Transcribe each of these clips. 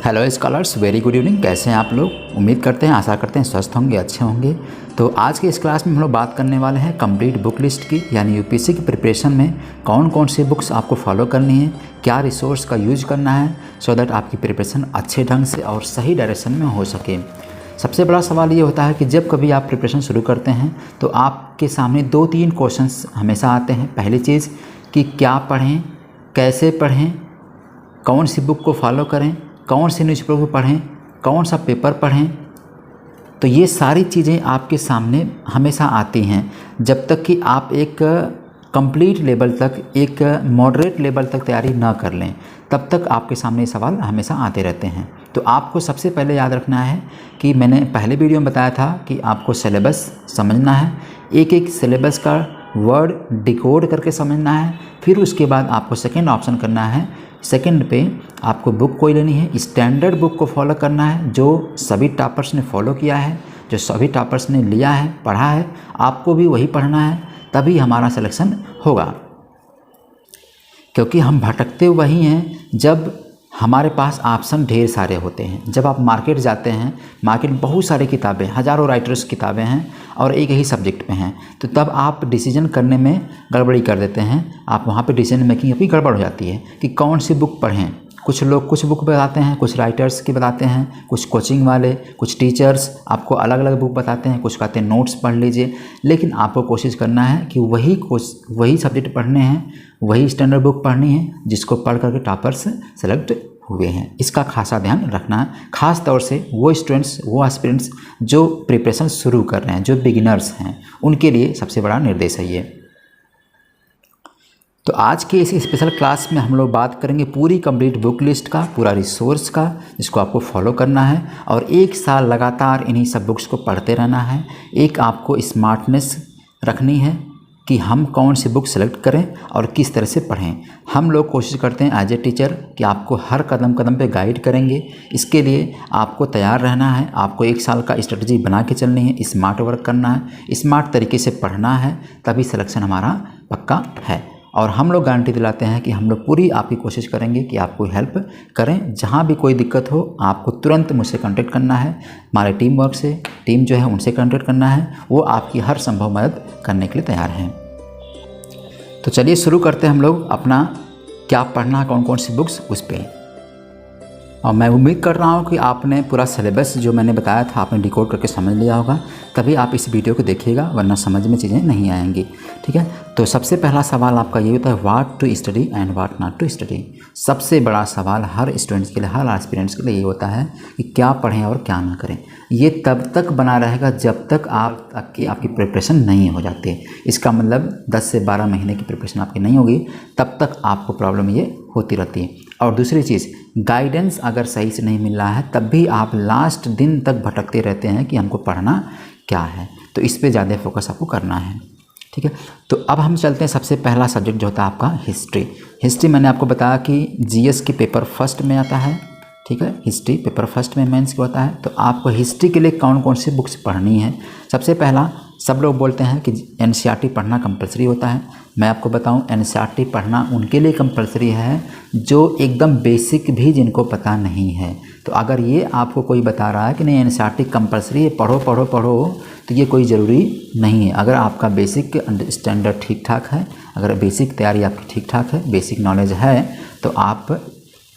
Hello scholars, very good evening. कैसे हैं आप लोग? उम्मीद करते हैं, आशा करते हैं स्वस्थ होंगे, अच्छे होंगे। तो आज के इस क्लास में हम लोग बात करने वाले हैं कंप्लीट बुक लिस्ट की, यानी यूपीएससी की प्रिपरेशन में कौन कौन सी बुक्स आपको फॉलो करनी है, क्या रिसोर्स का यूज करना है सो दैट आपकी प्रिपरेशन अच्छे ढंग से और सही डायरेक्शन में हो सके। सबसे बड़ा सवाल ये होता है कि जब कभी आप प्रिपरेशन शुरू करते हैं तो आपके सामने 2-3 क्वेश्चंस हमेशा आते हैं। पहली चीज़ कि क्या पढ़ें, कैसे पढ़ें, कौन सी बुक को फॉलो करें, कौन से न्यूज़पेपर को पढ़ें, कौन सा पेपर पढ़ें। तो ये सारी चीज़ें आपके सामने हमेशा आती हैं। जब तक कि आप एक कंप्लीट लेवल तक, एक मॉडरेट लेवल तक तैयारी ना कर लें, तब तक आपके सामने सवाल हमेशा आते रहते हैं। तो आपको सबसे पहले याद रखना है कि मैंने पहले वीडियो में बताया था कि आपको सिलेबस समझना है, एक एक सिलेबस का वर्ड डिकोड करके समझना है। फिर उसके बाद आपको सेकंड ऑप्शन करना है, सेकंड पे आपको बुक कोई लेनी है, स्टैंडर्ड बुक को फॉलो करना है जो सभी टॉपर्स ने फॉलो किया है, जो सभी टॉपर्स ने लिया है, पढ़ा है, आपको भी वही पढ़ना है, तभी हमारा सिलेक्शन होगा। क्योंकि हम भटकते वही हैं जब हमारे पास ऑप्शन ढेर सारे होते हैं। जब आप मार्केट जाते हैं, मार्केट में बहुत सारी किताबें, हज़ारों राइटर्स किताबें हैं और एक ही सब्जेक्ट पे हैं, तो तब आप डिसीजन करने में गड़बड़ी कर देते हैं। आप वहाँ पे डिसीजन मेकिंग अपनी गड़बड़ हो जाती है कि कौन सी बुक पढ़ें। कुछ लोग कुछ बुक बताते हैं, कुछ राइटर्स की बताते हैं, कुछ कोचिंग वाले, कुछ टीचर्स आपको अलग अलग बुक बताते हैं, कुछ कहते हैं नोट्स पढ़ लीजिए। लेकिन आपको कोशिश करना है कि वही सब्जेक्ट पढ़ने हैं, वही स्टैंडर्ड बुक पढ़नी है जिसको पढ़ करके टॉपर्स सेलेक्ट हुए हैं। इसका खासा ध्यान रखना है, ख़ास तौर से वो स्टूडेंट्स, वो एस्पिरेंट्स जो प्रिपरेशन शुरू कर रहे हैं, जो बिगिनर्स हैं, उनके लिए सबसे बड़ा निर्देश है ये। तो आज के इस स्पेशल क्लास में हम लोग बात करेंगे पूरी कंप्लीट बुक लिस्ट का, पूरा रिसोर्स का, जिसको आपको फॉलो करना है और 1 साल लगातार इन्हीं सब बुक्स को पढ़ते रहना है। एक आपको स्मार्टनेस रखनी है कि हम कौन सी बुक सेलेक्ट करें और किस तरह से पढ़ें। हम लोग कोशिश करते हैं एज ए टीचर कि आपको हर कदम कदम पे गाइड करेंगे। इसके लिए आपको तैयार रहना है, आपको 1 साल का स्ट्रेटजी बना के चलनी है, स्मार्ट वर्क करना है, स्मार्ट तरीके से पढ़ना है, तभी सिलेक्शन हमारा पक्का है। और हम लोग गारंटी दिलाते हैं कि हम लोग पूरी आपकी कोशिश करेंगे कि आपको हेल्प करें। जहाँ भी कोई दिक्कत हो आपको तुरंत मुझसे कांटेक्ट करना है, हमारे टीम वर्क से, टीम जो है उनसे कांटेक्ट करना है, वो आपकी हर संभव मदद करने के लिए तैयार हैं। तो चलिए शुरू करते हैं हम लोग अपना क्या पढ़ना, कौन कौन सी बुक्स उस पर। और मैं उम्मीद कर रहा हूँ कि आपने पूरा सिलेबस जो मैंने बताया था आपने डिकोड करके समझ लिया होगा, तभी आप इस वीडियो को देखिएगा, वरना समझ में चीज़ें नहीं आएंगी। ठीक है, तो सबसे पहला सवाल आपका ये होता है what to study and what not to study. सबसे बड़ा सवाल हर स्टूडेंट्स के लिए, हर एस्पिरेंट्स के लिए ये होता है कि क्या पढ़ें और क्या ना करें। ये तब तक बना रहेगा जब तक आपकी प्रिपरेशन नहीं हो जाती है। इसका मतलब 10 से 12 महीने की प्रिपरेशन आपकी नहीं होगी, तब तक आपको प्रॉब्लम ये होती रहती है। और दूसरी चीज़, गाइडेंस अगर सही से नहीं मिल रहा है तब भी आप लास्ट दिन तक भटकते रहते हैं कि हमको पढ़ना क्या है। तो इस पे ज़्यादा फोकस आपको करना है। ठीक है, तो अब हम चलते हैं, सबसे पहला सब्जेक्ट जो होता है आपका हिस्ट्री। हिस्ट्री मैंने आपको बताया कि जीएस के पेपर फर्स्ट में आता है। ठीक है, हिस्ट्री पेपर फर्स्ट में मेंस के होता है। तो आपको हिस्ट्री के लिए कौन कौन सी बुक्स पढ़नी है। सबसे पहला, सब लोग बोलते हैं कि एनसीईआरटी पढ़ना कंपलसरी होता है। मैं आपको बताऊं, एनसीईआरटी पढ़ना उनके लिए कंपलसरी है जो एकदम बेसिक भी जिनको पता नहीं है। तो अगर ये आपको कोई बता रहा है कि नहीं एनसीईआरटी कंपलसरी है, पढ़ो पढ़ो पढ़ो, तो ये कोई ज़रूरी नहीं है। अगर आपका बेसिक स्टैंडर्ड ठीक ठाक है, अगर बेसिक तैयारी आपकी ठीक ठाक है, बेसिक नॉलेज है, तो आप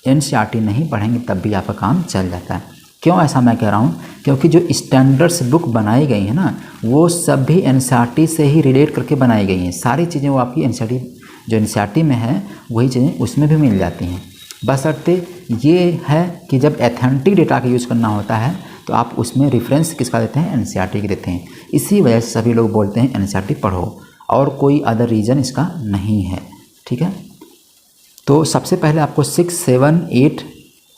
एनसीईआरटी नहीं पढ़ेंगे तब भी आपका काम चल जाता है। क्यों ऐसा मैं कह रहा हूँ? क्योंकि जो स्टैंडर्ड्स बुक बनाई गई है ना, वो सब भी एनसीईआरटी से ही रिलेट करके बनाई गई हैं। सारी चीज़ें वो आपकी एनसीईआरटी में है, वही चीज़ें उसमें भी मिल जाती हैं। बशर्ते ये है कि जब एथेंटिक डेटा का यूज़ करना होता है तो आप उसमें रेफरेंस किसका देते हैं? एनसीईआरटी की देते हैं। इसी वजह से सभी लोग बोलते हैं एनसीईआरटी पढ़ो, और कोई अदर रीज़न इसका नहीं है। ठीक है, तो सबसे पहले आपको 6, 7, 8,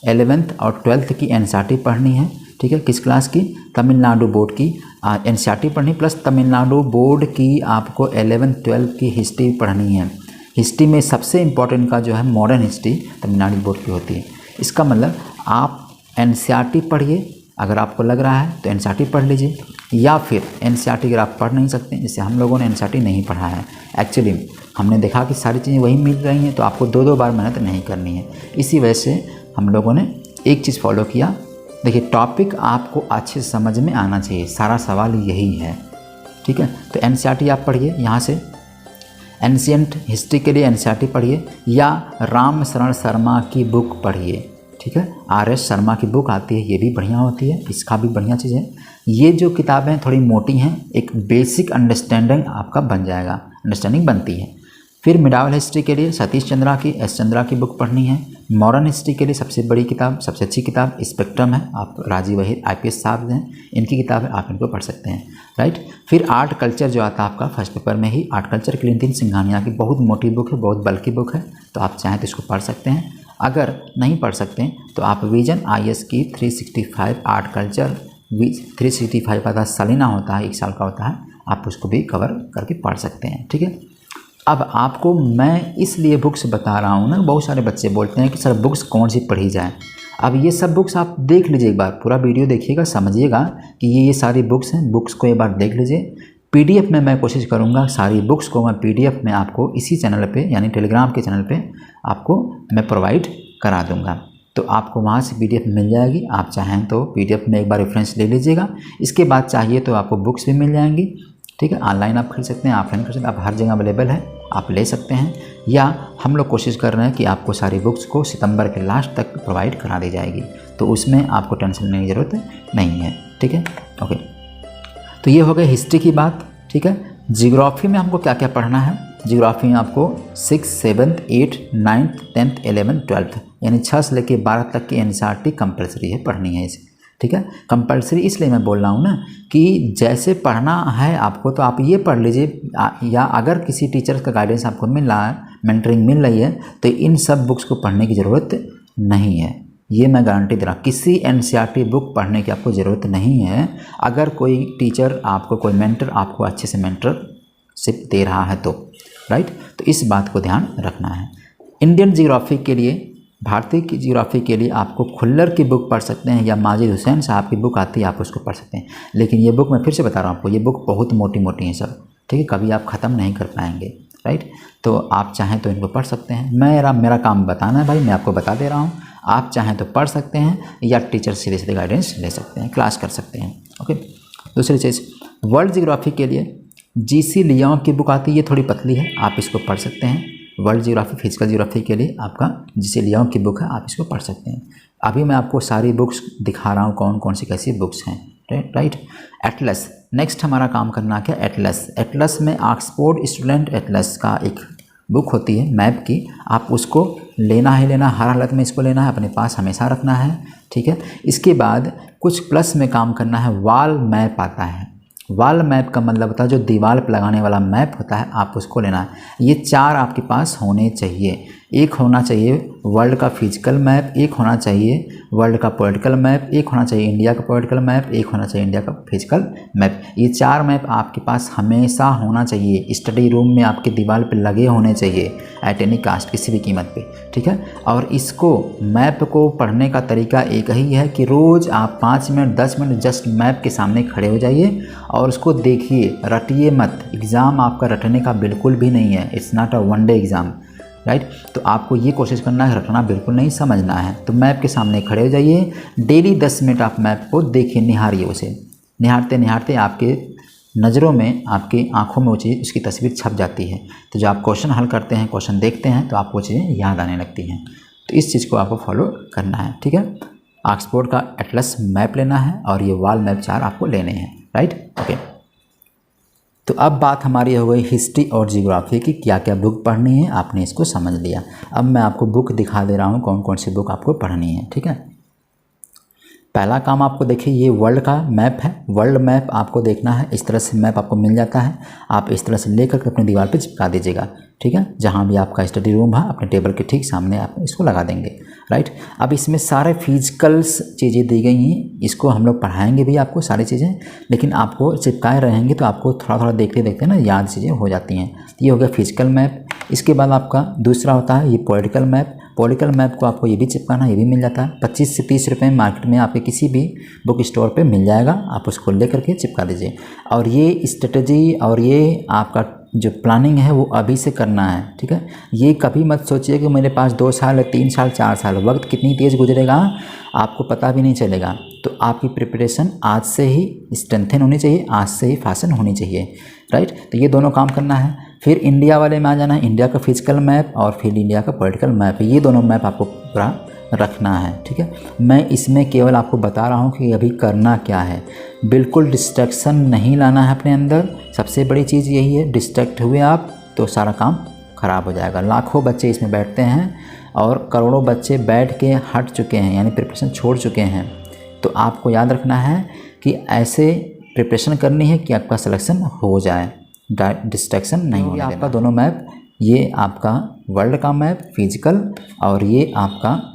11th और 12th की एनसीईआरटी पढ़नी है। ठीक है, किस क्लास की? तमिलनाडु बोर्ड की एनसीईआरटी पढ़नी, प्लस तमिलनाडु बोर्ड की आपको 11th 12th की हिस्ट्री पढ़नी है। हिस्ट्री में सबसे इम्पोर्टेंट का जो है मॉडर्न हिस्ट्री तमिलनाडु बोर्ड की होती है। इसका मतलब आप एनसीईआरटी पढ़िए, अगर आपको लग रहा है तो एनसीईआरटी पढ़ लीजिए, या फिर एनसीईआरटी अगर आप पढ़ नहीं सकते, जैसे हम लोगों ने एनसीईआरटी नहीं पढ़ा है, एक्चुअली हमने देखा कि सारी चीज़ें वही मिल रही हैं, तो आपको 2-2 बार मेहनत नहीं करनी है। इसी वजह से हम लोगों ने एक चीज़ फॉलो किया। देखिए टॉपिक आपको अच्छे से समझ में आना चाहिए, सारा सवाल यही है, ठीक है। तो एनसीईआरटी आप पढ़िए, यहाँ से एंशिएंट हिस्ट्री के लिए एनसीईआरटी पढ़िए या राम शरण शर्मा की बुक पढ़िए, ठीक है। आर.एस. शर्मा की बुक आती है, ये भी बढ़िया होती है, इसका भी बढ़िया चीज़ है। ये जो किताबें थोड़ी मोटी हैं, एक बेसिक अंडरस्टैंडिंग आपका बन जाएगा, अंडरस्टैंडिंग बनती है। फिर मिडावल हिस्ट्री के लिए सतीश चंद्रा की, एस चंद्रा की बुक पढ़नी है। मॉडर्न हिस्ट्री के लिए सबसे बड़ी किताब, सबसे अच्छी किताब स्पेक्ट्रम है, आप राजीव वहीद IPS साहब हैं, इनकी किताब है, आप इनको पढ़ सकते हैं, राइट। फिर आर्ट कल्चर जो आता है आपका फर्स्ट पेपर में ही, आर्ट कल्चर क्लिंटन सिंघानिया की बहुत मोटी बुक है, बहुत बल्कि बुक है, तो आप चाहें तो इसको पढ़ सकते हैं। अगर नहीं पढ़ सकते हैं तो आप विजन IS की 365 आर्ट कल्चर 365 का सालिना होता है, 1 साल का होता है, आप उसको भी कवर करके पढ़ सकते हैं, ठीक है। अब आपको मैं इसलिए बुक्स बता रहा हूँ ना, बहुत सारे बच्चे बोलते हैं कि सर बुक्स कौन सी पढ़ी जाए। अब ये सब बुक्स आप देख लीजिए, एक बार पूरा वीडियो देखिएगा, समझिएगा कि ये सारी बुक्स हैं, बुक्स को एक बार देख लीजिए। PDF में मैं कोशिश करूँगा सारी बुक्स को मैं PDF में आपको इसी चैनल पे यानी टेलीग्राम के चैनल पे आपको मैं प्रोवाइड करा दूँगा, तो आपको वहाँ से PDF मिल जाएगी। आप चाहें तो PDF में एक बार रेफरेंस ले लीजिएगा, इसके बाद चाहिए तो आपको बुक्स भी मिल जाएंगी, ठीक है। ऑनलाइन आप खरीद सकते हैं, ऑफलाइन खरीद सकते हैं, आप हर जगह अवेलेबल है, आप ले सकते हैं। या हम लोग कोशिश कर रहे हैं कि आपको सारी बुक्स को सितंबर के लास्ट तक प्रोवाइड करा दी जाएगी, तो उसमें आपको टेंशन लेने की ज़रूरत नहीं है, ठीक है, ओके। तो ये हो गई हिस्ट्री की बात, ठीक है। जियोग्राफी में हमको क्या क्या पढ़ना है? जियोग्राफी में आपको 6, 7, 8, 9, 10, 11, 12 यानी 6 से लेकर 12 तक की NCERT कंपलसरी है, पढ़नी है इसे, ठीक है। कंपलसरी इसलिए मैं बोल रहा हूँ ना कि जैसे पढ़ना है आपको तो आप ये पढ़ लीजिए, या अगर किसी टीचर का गाइडेंस आपको मिल रहा है, मेंटरिंग मिल रही है, तो इन सब बुक्स को पढ़ने की ज़रूरत नहीं है, ये मैं गारंटी दे रहा हूँ। किसी NCERT बुक पढ़ने की आपको ज़रूरत नहीं है, अगर कोई टीचर आपको, कोई मेंटर आपको अच्छे से मेंटरशिप दे रहा है तो, राइट। तो इस बात को ध्यान रखना है। इंडियन जियोग्राफी के लिए, भारतीय की जियोग्राफी के लिए आपको खुल्लर की बुक पढ़ सकते हैं या माजिद हुसैन साहब की बुक आती है, आप उसको पढ़ सकते हैं। लेकिन ये बुक मैं फिर से बता रहा हूँ आपको, ये बुक बहुत मोटी मोटी है सब, ठीक है, कभी आप ख़त्म नहीं कर पाएंगे, राइट। तो आप चाहें तो इनको पढ़ सकते हैं। मेरा काम बताना है भाई, मैं आपको बता दे रहा हूँ, आप चाहें तो पढ़ सकते हैं या टीचर सीधे सीधे गाइडेंस ले सकते हैं, क्लास कर सकते हैं, ओके। दूसरी चीज़, वर्ल्ड जियोग्राफी के लिए GC लियोंग की बुक आती है, ये थोड़ी पतली है, आप इसको पढ़ सकते हैं। वर्ल्ड जियोग्राफी, फिजिकल जियोग्राफी के लिए आपका GC लियोंग की बुक है, आप इसको पढ़ सकते हैं। अभी मैं आपको सारी बुक्स दिखा रहा हूँ कौन कौन सी कैसी बुक्स हैं, राइट। एटलस, नेक्स्ट हमारा काम करना क्या, एटलस। एटलस में ऑक्सफोर्ड स्टूडेंट एटलस का एक बुक होती है मैप की, आप उसको लेना ही लेना, हर हालत में इसको लेना है, अपने पास हमेशा रखना है, ठीक है। इसके बाद कुछ प्लस में काम करना है, वॉल मैप आता है। वॉल मैप का मतलब होता है जो दीवार पर लगाने वाला मैप होता है, आप उसको लेना है। ये 4 आपके पास होने चाहिए। एक होना चाहिए वर्ल्ड का फिजिकल मैप, एक होना चाहिए वर्ल्ड का पॉलिटिकल मैप, एक होना चाहिए इंडिया का पॉलिटिकल मैप, एक होना चाहिए इंडिया का फिजिकल मैप। ये 4 मैप आपके पास हमेशा होना चाहिए, स्टडी रूम में आपके दीवार पे लगे होने चाहिए एट एनी कास्ट, किसी भी कीमत पे, ठीक है। और इसको मैप को पढ़ने का तरीका एक ही है कि रोज़ आप 5 मिनट 10 मिनट जस्ट मैप के सामने खड़े हो जाइए और उसको देखिए, रटिए मत। एग्ज़ाम आपका रटने का बिल्कुल भी नहीं है, it's not a one day exam, right. तो आपको ये कोशिश करना है, रटना बिल्कुल नहीं, समझना है। तो मैप के सामने खड़े हो जाइए, डेली 10 मिनट आप मैप को देखिए, निहारिए उसे। निहारते निहारते आपके नज़रों में, आपकी आंखों में वो चीज़, उसकी तस्वीर छप जाती है। तो जब आप क्वेश्चन हल करते हैं, क्वेश्चन देखते हैं, तो आपको चीज़ें याद आने लगती हैं। तो इस चीज़ को आपको फॉलो करना है, ठीक है। ऑक्सफोर्ड का एटलस मैप लेना है और ये वॉल मैप 4 आपको लेने हैं, राइट, ओके। तो अब बात हमारी हो गई हिस्ट्री और जियोग्राफी की, क्या क्या बुक पढ़नी है, आपने इसको समझ लिया। अब मैं आपको बुक दिखा दे रहा हूँ कौन कौन सी बुक आपको पढ़नी है, ठीक है। पहला काम आपको देखिए, ये वर्ल्ड का मैप है, वर्ल्ड मैप आपको देखना है। इस तरह से मैप आपको मिल जाता है, आप इस तरह से लेकर के अपनी दीवार पे चिपका दीजिएगा, ठीक है। जहाँ भी आपका स्टडी रूम है, अपने टेबल के ठीक सामने आप इसको लगा देंगे, राइट। अब इसमें सारे फिजिकल्स चीज़ें दी गई हैं, इसको हम लोग पढ़ाएंगे भी आपको सारी चीज़ें, लेकिन आपको चिपकाए रहेंगे तो आपको थोड़ा थोड़ा देखते देखते ना याद चीज़ें हो जाती हैं। ये हो गया फिजिकल मैप। इसके बाद आपका दूसरा होता है ये पॉलिटिकल मैप। पॉलिटिकल मैप को आपको ये भी चिपकाना, ये भी मिल जाता है। 25 से 30 रुपये मार्केट में आपके किसी भी बुक स्टोर पे मिल जाएगा, आप उसको ले करके चिपका दीजिए। और ये स्ट्रेटजी और ये आपका जो प्लानिंग है वो अभी से करना है, ठीक है। ये कभी मत सोचिए कि मेरे पास 2 साल है, 3 साल, 4 साल, वक्त कितनी तेज़ गुजरेगा आपको पता भी नहीं चलेगा। तो आपकी प्रिपरेशन आज से ही स्ट्रेंथन होनी चाहिए, आज से ही फासन होनी चाहिए, राइट। तो ये दोनों काम करना है। फिर इंडिया वाले में आ जाना है, इंडिया का फिजिकल मैप और फिर इंडिया का पॉलिटिकल मैप, ये दोनों मैप आपको पूरा रखना है, ठीक है। मैं इसमें केवल आपको बता रहा हूँ कि अभी करना क्या है। बिल्कुल डिस्ट्रैक्शन नहीं लाना है अपने अंदर, सबसे बड़ी चीज़ यही है। डिस्ट्रैक्ट हुए आप तो सारा काम ख़राब हो जाएगा। लाखों बच्चे इसमें बैठते हैं और करोड़ों बच्चे बैठ के हट चुके हैं, यानी प्रिपरेशन छोड़ चुके हैं। तो आपको याद रखना है कि ऐसे प्रिपरेशन करनी है कि आपका सिलेक्शन हो जाए, डिस्ट्रैक्शन नहीं होने देना। आपका दोनों मैप, ये आपका वर्ल्ड का मैप फिजिकल और ये आपका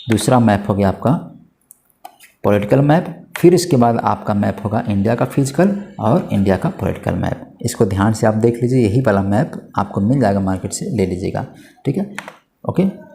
दूसरा मैप हो गया आपका पॉलिटिकल मैप। फिर इसके बाद आपका मैप होगा इंडिया का फिजिकल और इंडिया का पॉलिटिकल मैप। इसको ध्यान से आप देख लीजिए, यही वाला मैप आपको मिल जाएगा मार्केट से, ले लीजिएगा, ठीक है, ओके।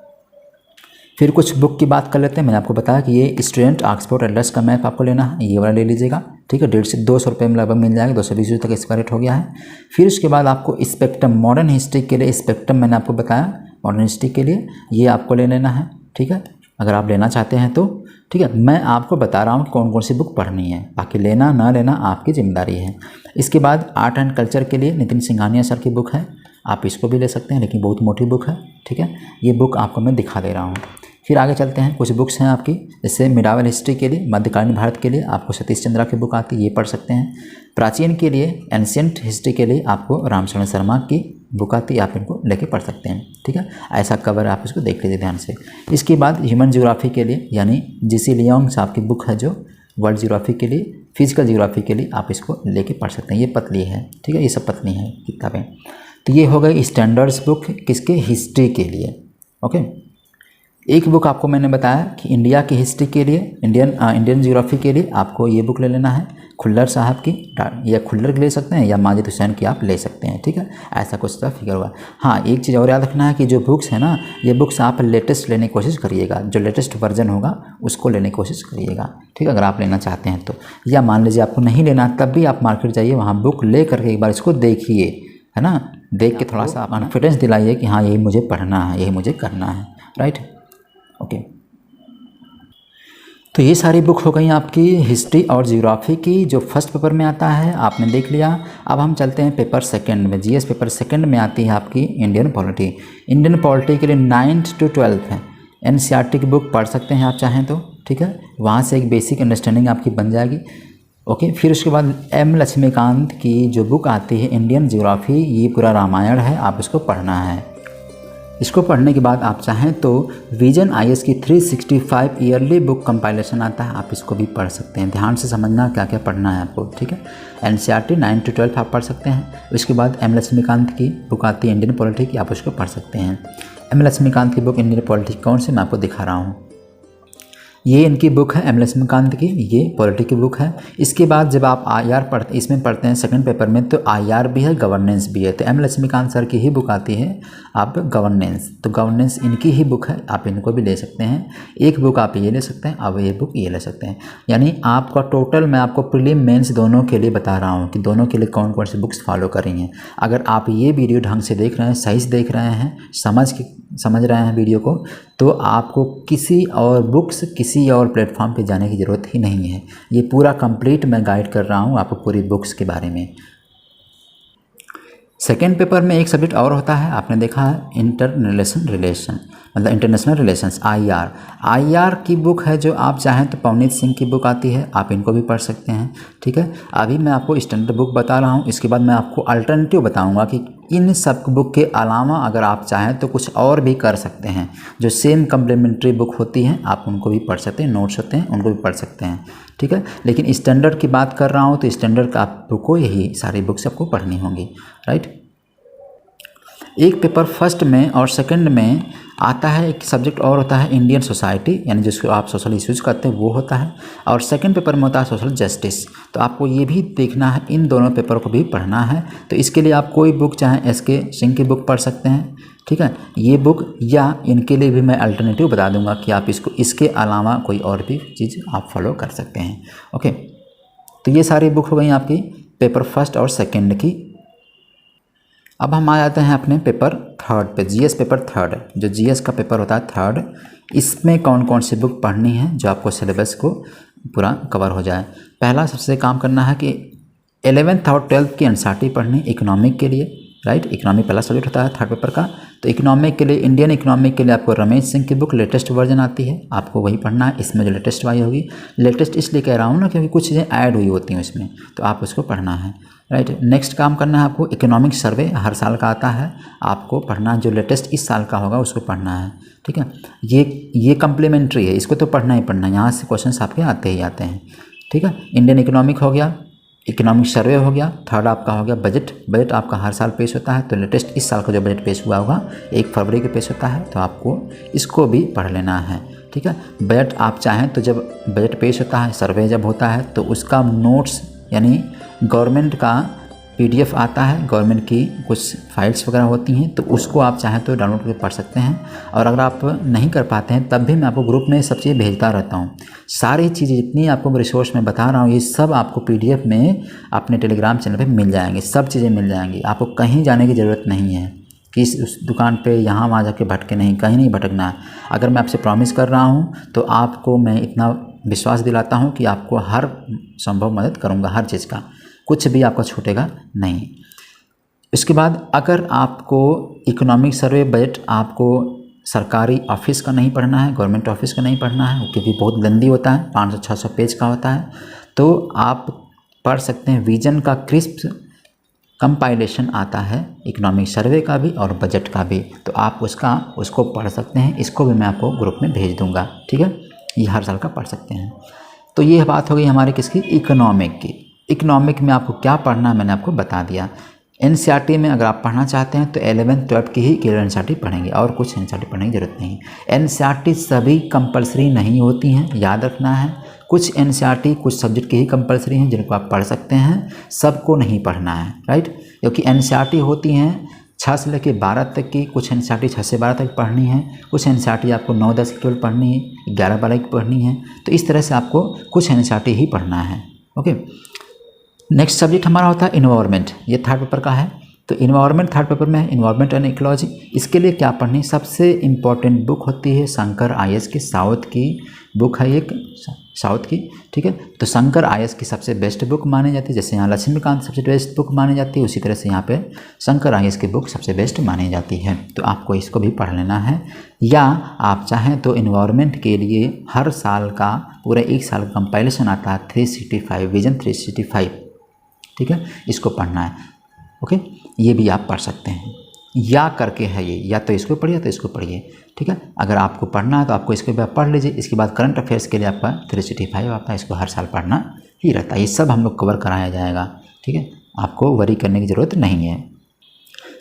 फिर कुछ बुक की बात कर लेते हैं। मैंने आपको बताया कि ये स्टूडेंट ऑक्सफोर्ड एटलस का मैप आपको लेना है, ये वाला ले लीजिएगा, ठीक है। 150 से 200 रुपये में लगभग मिल जाएगा, 220 तक इसका रेट हो गया है। फिर उसके बाद आपको स्पेक्ट्रम, मॉडर्न हिस्ट्री के लिए स्पेक्ट्रम मैंने आपको बताया, मॉडर्न हिस्ट्री के लिए ये आपको ले लेना है, ठीक है, अगर आप लेना चाहते हैं तो, ठीक है। मैं आपको बता रहा हूँ कि कौन कौन सी बुक पढ़नी है, बाकी लेना ना लेना आपकी जिम्मेदारी है। इसके बाद आर्ट एंड कल्चर के लिए नितिन सिंघानिया सर की बुक है, आप इसको भी ले सकते हैं, लेकिन बहुत मोटी बुक है, ठीक है। ये बुक आपको मैं दिखा दे रहा हूँ। फिर आगे चलते हैं, कुछ बुक्स हैं आपकी, जैसे मिडावल हिस्ट्री के लिए, मध्यकालीन भारत के लिए आपको सतीश चंद्रा की बुक आती है, ये पढ़ सकते हैं। प्राचीन के लिए, एंशियंट हिस्ट्री के लिए आपको रामचरण शर्मा की बुक आती है, आप इनको लेके पढ़ सकते हैं, ठीक है। ऐसा कवर आप इसको देख लीजिए ध्यान से। इसके बाद ह्यूमन ज्योग्राफी के लिए, यानी जीसी लियोंग साहब की बुक है जो वर्ल्ड ज्योग्राफी के लिए, फिजिकल ज्योग्राफी के लिए आप इसको लेके पढ़ सकते हैं। ये पतली है, ठीक है, ये सब पतली हैं किताबें। तो ये हो गई स्टैंडर्ड्स बुक किसके, हिस्ट्री के लिए, ओके। एक बुक आपको मैंने बताया कि इंडिया की हिस्ट्री के लिए, इंडियन ज्योग्राफी के लिए आपको ये बुक ले लेना है, खुल्लर साहब की, या खुल्लर की ले सकते हैं या माजिद हुसैन की आप ले सकते हैं, ठीक है। ऐसा कुछ सा फिगर हुआ। हाँ, एक चीज़ और याद रखना है कि जो बुक्स है ना, ये बुक्स आप लेटेस्ट लेने की कोशिश करिएगा, जो लेटेस्ट वर्जन होगा उसको लेने की कोशिश करिएगा, ठीक है, अगर आप लेना चाहते हैं तो। या मान लीजिए आपको नहीं लेना, तब भी आप मार्केट जाइए, वहाँ बुक ले करके एक बार इसको देखिए, है ना, देख के थोड़ा सा आप कॉन्फिडेंस दिलाइए कि हाँ यही मुझे पढ़ना है, यही मुझे करना है, राइट, ओके। तो ये सारी बुक हो गई आपकी हिस्ट्री और ज्योग्राफी की, जो फर्स्ट पेपर में आता है, आपने देख लिया। अब हम चलते हैं पेपर सेकंड में। जीएस पेपर सेकंड में आती है आपकी इंडियन पॉलिटी। इंडियन पॉलिटी के लिए 9th to 12th है, एनसीईआरटी की बुक पढ़ सकते हैं आप चाहें तो, ठीक है, वहाँ से एक बेसिक अंडरस्टैंडिंग आपकी बन जाएगी, ओके। फिर उसके बाद एम लक्ष्मीकांत की जो बुक आती है इंडियन ज्योग्राफी, ये पूरा रामायण है, आप इसको पढ़ना है। इसको पढ़ने के बाद आप चाहें तो विजन आईएएस की 365 ईयरली बुक कंपाइलेशन आता है, आप इसको भी पढ़ सकते हैं। ध्यान से समझना क्या क्या पढ़ना है आपको, ठीक है। एनसीईआरटी 9 to 12 आप पढ़ सकते हैं। उसके बाद एम लक्ष्मीकांत की बुक आती है इंडियन पॉलिटी की, आप उसको पढ़ सकते हैं। एम लक्ष्मीकांत की बुक इंडियन पॉलिटी कौन सी मैं आपको दिखा रहा हूँ, ये इनकी बुक है एम लक्ष्मीकांत की, ये पॉलिटी की बुक है। इसके बाद जब आप आईआर पढ़ते, इसमें पढ़ते हैं सेकंड पेपर में, तो आईआर भी है, गवर्नेंस भी है। तो एम लक्ष्मीकांत सर की ही बुक आती है आप गवर्नेंस, तो गवर्नेंस इनकी ही बुक है, आप इनको भी ले सकते हैं। एक बुक आप ये ले सकते हैं, अब ये बुक ये ले सकते हैं। यानी आपका टोटल मैं आपको प्रीलिम मेंस दोनों के लिए बता रहा हूँ कि दोनों के लिए कौन कौन सी बुक्स फॉलो कर रही हैं। अगर आप ये वीडियो ढंग से देख रहे हैं, सही से देख रहे हैं, समझ रहे हैं वीडियो को, तो आपको किसी और बुक्स, किसी और प्लेटफॉर्म पे जाने की ज़रूरत ही नहीं है। ये पूरा कंप्लीट मैं गाइड कर रहा हूँ आपको पूरी बुक्स के बारे में। सेकेंड पेपर में एक सब्जेक्ट और होता है, आपने देखा है इंटरनेशनल रिलेशंस, आईआर की बुक है जो आप चाहें तो पवनीत सिंह की बुक आती है, आप इनको भी पढ़ सकते हैं, ठीक है। अभी मैं आपको स्टैंडर्ड बुक बता रहा हूँ, इसके बाद मैं आपको अल्टरनेटिव बताऊँगा कि इन सब बुक के अलावा अगर आप चाहें तो कुछ और भी कर सकते हैं। जो सेम कम्प्लीमेंट्री बुक होती हैं आप उनको भी पढ़ सकते हैं, नोट्स होते हैं उनको भी पढ़ सकते हैं, ठीक है। लेकिन स्टैंडर्ड की बात कर रहा हूँ तो स्टैंडर्ड का आपको यही सारी बुक्स आपको पढ़नी होंगी, राइट। एक पेपर फर्स्ट में और सेकंड में आता है, एक सब्जेक्ट और होता है इंडियन सोसाइटी, यानी जिसको आप सोशल इश्यूज़ कहते हैं वो होता है, और सेकंड पेपर में होता है सोशल जस्टिस। तो आपको ये भी देखना है, इन दोनों पेपर को भी पढ़ना है। तो इसके लिए आप कोई बुक चाहे एसके सिंह की बुक पढ़ सकते हैं, ठीक है, ये बुक, या इनके लिए भी मैं अल्टरनेटिव बता दूंगा कि आप इसको, इसके अलावा कोई और भी चीज़ आप फॉलो कर सकते हैं, ओके। तो ये सारी बुक हो गई आपकी पेपर फर्स्ट और सेकेंड की। अब हम आ जाते हैं अपने पेपर थर्ड पे, जीएस पेपर थर्ड। जो जीएस का पेपर होता है थर्ड, इसमें कौन कौन सी बुक पढ़नी है जो आपको सिलेबस को पूरा कवर हो जाए। पहला सबसे काम करना है कि 11th और 12th की एनसीईआरटी पढ़नी इकोनॉमिक के लिए, राइट। इकोनॉमिक पहला सब्जेक्ट होता है थर्ड पेपर का। तो इकोनॉमिक के लिए, इंडियन इकोनॉमिक के लिए आपको रमेश सिंह की बुक लेटेस्ट वर्जन आती है, आपको वही पढ़ना है। इसमें जो लेटेस्ट आई होगी, लेटेस्ट इसलिए कह रहा हूँ ना क्योंकि कुछ चीज़ें ऐड हुई होती हैं इसमें, तो आप उसको पढ़ना है, राइट। नेक्स्ट काम करना है आपको इकोनॉमिक सर्वे, हर साल का आता है, आपको पढ़ना है। जो लेटेस्ट इस साल का होगा उसको पढ़ना है, ठीक है। ये कम्प्लीमेंट्री है, इसको तो पढ़ना ही पढ़ना है, यहाँ से क्वेश्चन आपके आते ही आते हैं, ठीक है। इंडियन इकोनॉमिक हो गया, इकोनॉमिक सर्वे हो गया, थर्ड आपका हो गया बजट। बजट आपका हर साल पेश होता है, तो लेटेस्ट इस साल का जो बजट पेश हुआ होगा 1 फरवरी को पेश होता है, तो आपको इसको भी पढ़ लेना है, ठीक है। बजट आप चाहें तो जब बजट पेश होता है, सर्वे जब होता है, तो उसका नोट्स यानी गवर्नमेंट का पीडीएफ आता है, गवर्नमेंट की कुछ फाइल्स वगैरह होती हैं, तो उसको आप चाहें तो डाउनलोड करके पढ़ सकते हैं। और अगर आप नहीं कर पाते हैं तब भी मैं आपको ग्रुप में सब चीज़ें भेजता रहता हूँ। सारी चीज़ें जितनी आपको रिसोर्स में बता रहा हूँ, ये सब आपको पीडीएफ में अपने टेलीग्राम चैनल पे मिल जाएंगे, सब चीज़ें मिल जाएंगी। आपको कहीं जाने की ज़रूरत नहीं है कि उस दुकान पे यहाँ वहाँ जाके भटके नहीं, कहीं नहीं भटकना है। अगर मैं आपसे प्रॉमिस कर रहा हूँ तो आपको मैं इतना विश्वास दिलाता हूँ कि आपको हर संभव मदद करूँगा, हर चीज़ का, कुछ भी आपका छूटेगा नहीं। इसके बाद अगर आपको इकोनॉमिक सर्वे बजट आपको सरकारी ऑफिस का नहीं पढ़ना है, गवर्नमेंट ऑफिस का नहीं पढ़ना है क्योंकि बहुत लंबी होता है, 500-600 पेज का होता है, तो आप पढ़ सकते हैं विजन का क्रिस्प कंपाइलेशन आता है, इकोनॉमिक सर्वे का भी और बजट का भी, तो आप उसको पढ़ सकते हैं। इसको भी मैं आपको ग्रुप में भेज दूंगा, ठीक है। ये हर साल का पढ़ सकते हैं। तो ये बात हो गई हमारी किसकी, इकोनॉमिक की। इकोनॉमिक में आपको क्या पढ़ना है मैंने आपको बता दिया। एनसीईआरटी में अगर आप पढ़ना चाहते हैं तो 11th 12th की ही केवल एनसीईआरटी पढ़ेंगे और कुछ एनसीईआरटी पढ़ने की ज़रूरत नहीं। एनसीईआरटी सभी कंपलसरी नहीं होती हैं, याद रखना है। कुछ एनसीईआरटी कुछ सब्जेक्ट की ही कंपलसरी हैं जिनको आप पढ़ सकते हैं, सबको नहीं पढ़ना है, राइट। क्योंकि एनसीईआरटी होती हैं 6 से लेकर 12 तक की, कुछ एनसीईआरटी 6 से 12 तक पढ़नी है, कुछ एनसीईआरटी आपको 9-10 की केवल पढ़नी है, 11-12 की पढ़नी है। तो इस तरह से आपको कुछ एनसीईआरटी ही पढ़ना है, ओके। नेक्स्ट सब्जेक्ट हमारा होता है इन्वायरमेंट, ये थर्ड पेपर का है। तो इन्वायरमेंट थर्ड पेपर में है, इन्वायरमेंट एंड इकोलॉजी। इसके लिए क्या पढ़नी, सबसे इम्पॉर्टेंट बुक होती है शंकर आईएएस की, साउथ की बुक है एक, साउथ की, ठीक है। तो शंकर आईएएस की सबसे बेस्ट बुक मानी जाती है, जैसे यहाँ लक्ष्मीकांत सबसे बेस्ट बुक मानी जाती है, उसी तरह से यहाँ पे शंकर आईएएस की बुक सबसे बेस्ट मानी जाती है। तो आपको इसको भी पढ़ लेना है, या आप चाहें तो इन्वायरमेंट के लिए हर साल का पूरा 1 साल का कंपाइलेशन आता है 365, विजन 365, ठीक है, इसको पढ़ना है, ओके। ये भी आप पढ़ सकते हैं, या करके है ये, या तो इसको पढ़िए तो इसको पढ़िए, ठीक है। अगर आपको पढ़ना है तो आपको इसके बाद पढ़ लीजिए। इसके बाद करंट अफेयर्स के लिए आपका 365 आता है, इसको हर साल पढ़ना ही रहता है। ये सब हम लोग कवर कराया जाएगा, ठीक है, आपको वरी करने की ज़रूरत नहीं है।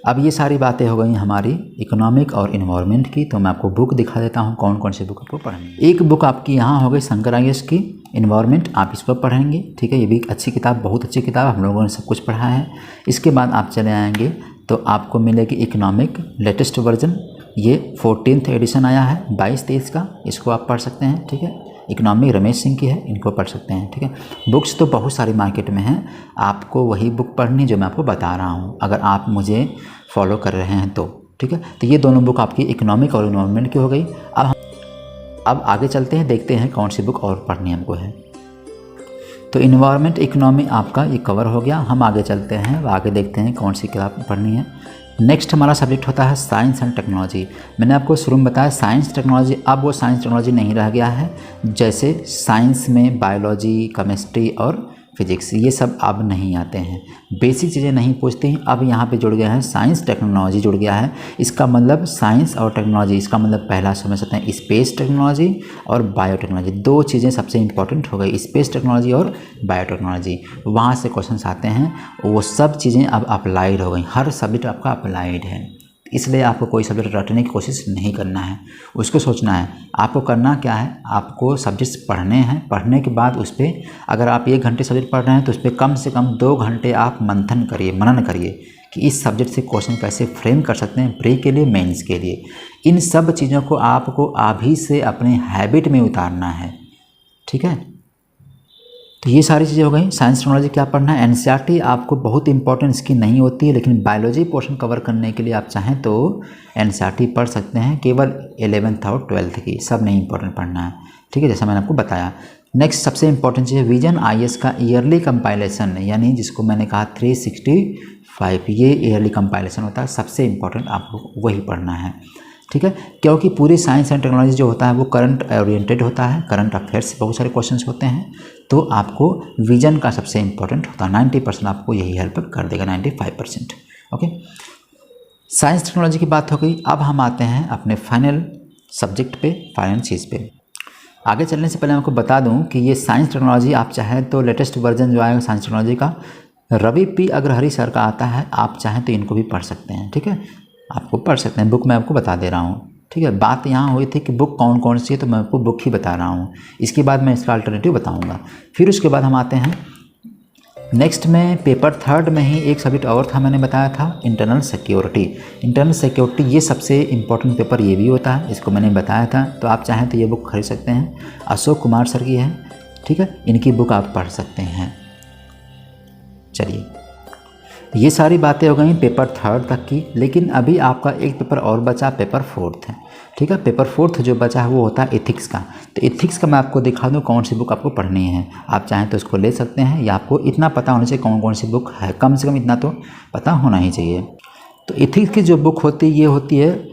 अब ये सारी बातें हो गई हमारी इकोनॉमिक और इन्वायरमेंट की, तो मैं आपको बुक दिखा देता हूँ कौन कौन सी बुक आपको पढ़नी है। एक बुक आपकी यहाँ हो गई शंकर आईएएस की इन्वायरमेंट, आप इसको पढ़ेंगे, ठीक है। ये भी एक अच्छी किताब, बहुत अच्छी किताब, हम लोगों ने सब कुछ पढ़ा है। इसके बाद आप चले आएंगे तो आपको मिलेगी इकोनॉमिक लेटेस्ट वर्जन, ये 14th एडिशन आया है 22-23 का, इसको आप पढ़ सकते हैं, ठीक है। इकोनॉमिक रमेश सिंह की है, इनको पढ़ सकते हैं, ठीक है। बुक्स तो बहुत सारी मार्केट में हैं, आपको वही बुक पढ़नी जो मैं आपको बता रहा हूँ, अगर आप मुझे फॉलो कर रहे हैं तो, ठीक है। तो ये दोनों बुक आपकी इकोनॉमिक और इन्वायरमेंट की हो गई। अब आगे चलते हैं, देखते हैं कौन सी बुक और पढ़नी हमको है। तो इन्वायरमेंट इकोनॉमी आपका ये कवर हो गया। हम आगे चलते हैं, आगे देखते हैं कौन सी किताब पढ़नी है। नेक्स्ट हमारा सब्जेक्ट होता है साइंस एंड टेक्नोलॉजी। मैंने आपको शुरू में बताया साइंस टेक्नोलॉजी, अब वो साइंस टेक्नोलॉजी नहीं रह गया है। जैसे साइंस में बायोलॉजी, केमिस्ट्री और फिजिक्स, ये सब अब नहीं आते हैं, बेसिक चीज़ें नहीं पूछते हैं। अब यहाँ पे जुड़ गया है साइंस टेक्नोलॉजी जुड़ गया है। इसका मतलब साइंस और टेक्नोलॉजी, इसका मतलब पहला समझ सकते हैं स्पेस टेक्नोलॉजी और बायोटेक्नोलॉजी, दो चीज़ें सबसे इंपॉर्टेंट हो गई, स्पेस टेक्नोलॉजी और बायोटेक्नोलॉजी। वहाँ से क्वेश्चंस आते हैं, वो सब चीज़ें अब अप्लाइड हो गई, हर सब्जेक्ट आपका अप्लाइड है। इसलिए आपको कोई सब्जेक्ट रटने की कोशिश नहीं करना है, उसको सोचना है आपको करना क्या है। आपको सब्जेक्ट्स पढ़ने हैं, पढ़ने के बाद उस पर अगर आप 1 घंटे सब्जेक्ट पढ़ रहे हैं तो उस पर कम से कम 2 घंटे आप मंथन करिए, मनन करिए कि इस सब्जेक्ट से क्वेश्चन कैसे फ्रेम कर सकते हैं प्री के लिए, मेंस के लिए। इन सब चीज़ों को आपको अभी से अपने हैबिट में उतारना है, ठीक है। तो ये सारी चीज़ें हो गई। साइंस टेक्नोलॉजी क्या पढ़ना है, एनसीईआरटी आपको बहुत इंपॉर्टेंट इसकी नहीं होती है, लेकिन बायोलॉजी पोर्शन कवर करने के लिए आप चाहें तो एनसीईआरटी पढ़ सकते हैं, केवल 11th और 12th की, सब नहीं इंपॉर्टेंट पढ़ना है, ठीक है, जैसा मैंने आपको बताया। नेक्स्ट सबसे इंपॉर्टेंट चीज़ है विजन आईएएस का ईयरली कंपाइलेशन, यानी जिसको मैंने कहा 365, ये ईयरली कंपाइलेशन होता है, सबसे इंपॉर्टेंट आपको वही पढ़ना है, ठीक है, क्योंकि पूरी साइंस एंड टेक्नोलॉजी जो होता है वो करंट ओरिएंटेड होता है, करंट अफेयर्स से बहुत सारे क्वेश्चंस होते हैं, तो आपको विजन का सबसे इंपॉर्टेंट होता है, 90% आपको यही हेल्प कर देगा, 95%। ओके, साइंस टेक्नोलॉजी की बात हो गई। अब हम आते हैं अपने फाइनल सब्जेक्ट पे, फाइनल चीज़ पे। आगे चलने से पहले आपको बता दूं कि ये साइंस टेक्नोलॉजी आप चाहें तो लेटेस्ट वर्जन जो आएगा साइंस टेक्नोलॉजी का, रवि पी अग्रहरि सर का आता है, आप चाहें तो इनको भी पढ़ सकते हैं, ठीक है, आपको पढ़ सकते हैं, बुक मैं आपको बता दे रहा हूँ, ठीक है। बात यहाँ हुई थी कि बुक कौन कौन सी है, तो मैं आपको बुक ही बता रहा हूँ, इसके बाद मैं इसका अल्टरनेटिव बताऊँगा। फिर उसके बाद हम आते हैं नेक्स्ट में पेपर 3 में ही एक सब्जेक्ट और था, मैंने बताया था इंटरनल सिक्योरिटी। इंटरनल सिक्योरिटी ये सबसे इम्पोर्टेंट पेपर ये भी होता है, इसको मैंने बताया था, तो आप चाहें तो ये बुक खरीद सकते हैं, अशोक कुमार सर की है, ठीक है, इनकी बुक आप पढ़ सकते हैं। चलिए, ये सारी बातें हो गई पेपर 3 तक की, लेकिन अभी आपका एक पेपर और बचा, पेपर 4 है, ठीक है। पेपर 4 जो बचा है वो होता है एथिक्स का। तो एथिक्स का मैं आपको दिखा दूँ कौन सी बुक आपको पढ़नी है, आप चाहें तो उसको ले सकते हैं, या आपको इतना पता होना चाहिए कौन कौन सी बुक है, कम से कम इतना तो पता होना ही चाहिए। तो एथिक्स की जो बुक होती है ये होती है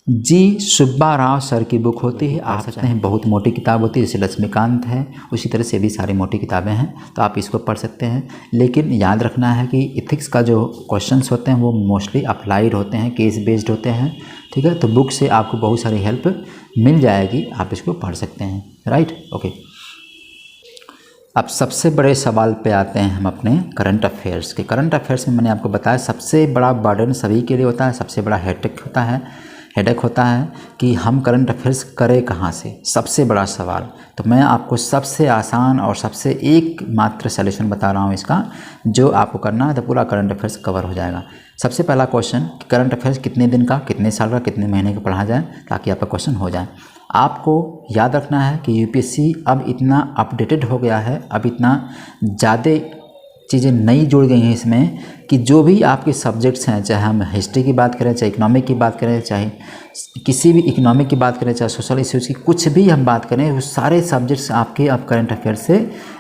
जी सुब्बा राव सर की बुक होती है, आप सकते हैं, बहुत मोटी किताब होती है, जैसे लक्ष्मीकांत है उसी तरह से भी सारी मोटी किताबें हैं, तो आप इसको पढ़ सकते हैं। लेकिन याद रखना है कि एथिक्स का जो क्वेश्चंस होते हैं वो मोस्टली अप्लाइड होते हैं, केस बेस्ड होते हैं, ठीक है, तो बुक से आपको बहुत सारी हेल्प मिल जाएगी, आप इसको पढ़ सकते हैं, राइट। ओके, अब सबसे बड़े सवाल पे आते हैं हम अपने करंट अफेयर्स के। करंट अफेयर्स में मैंने आपको बताया सबसे बड़ा बर्डन सभी के लिए होता है, सबसे बड़ा हेडेक होता है कि हम करंट अफेयर्स करें कहाँ से, सबसे बड़ा सवाल। तो मैं आपको सबसे आसान और सबसे एकमात्र सलूशन बता रहा हूँ इसका, जो आपको करना है तो पूरा करंट अफेयर्स कवर हो जाएगा। सबसे पहला क्वेश्चन, करंट अफेयर्स कितने दिन का, कितने साल का, कितने महीने का पढ़ा जाए ताकि आपका क्वेश्चन हो जाए। आपको याद रखना है कि यूपीएससी अब इतना अपडेटेड हो गया है, अब इतना ज़्यादा चीज़ें नई जुड़ गई हैं इसमें कि जो भी आपके सब्जेक्ट्स हैं, चाहे हम हिस्ट्री की बात करें, चाहे इकोनॉमिक की बात करें, चाहे किसी भी इकोनॉमिक की बात करें, चाहे सोशल इश्यूज़ की कुछ भी हम बात करें, वो सारे सब्जेक्ट्स आपके अब करंट अफेयर से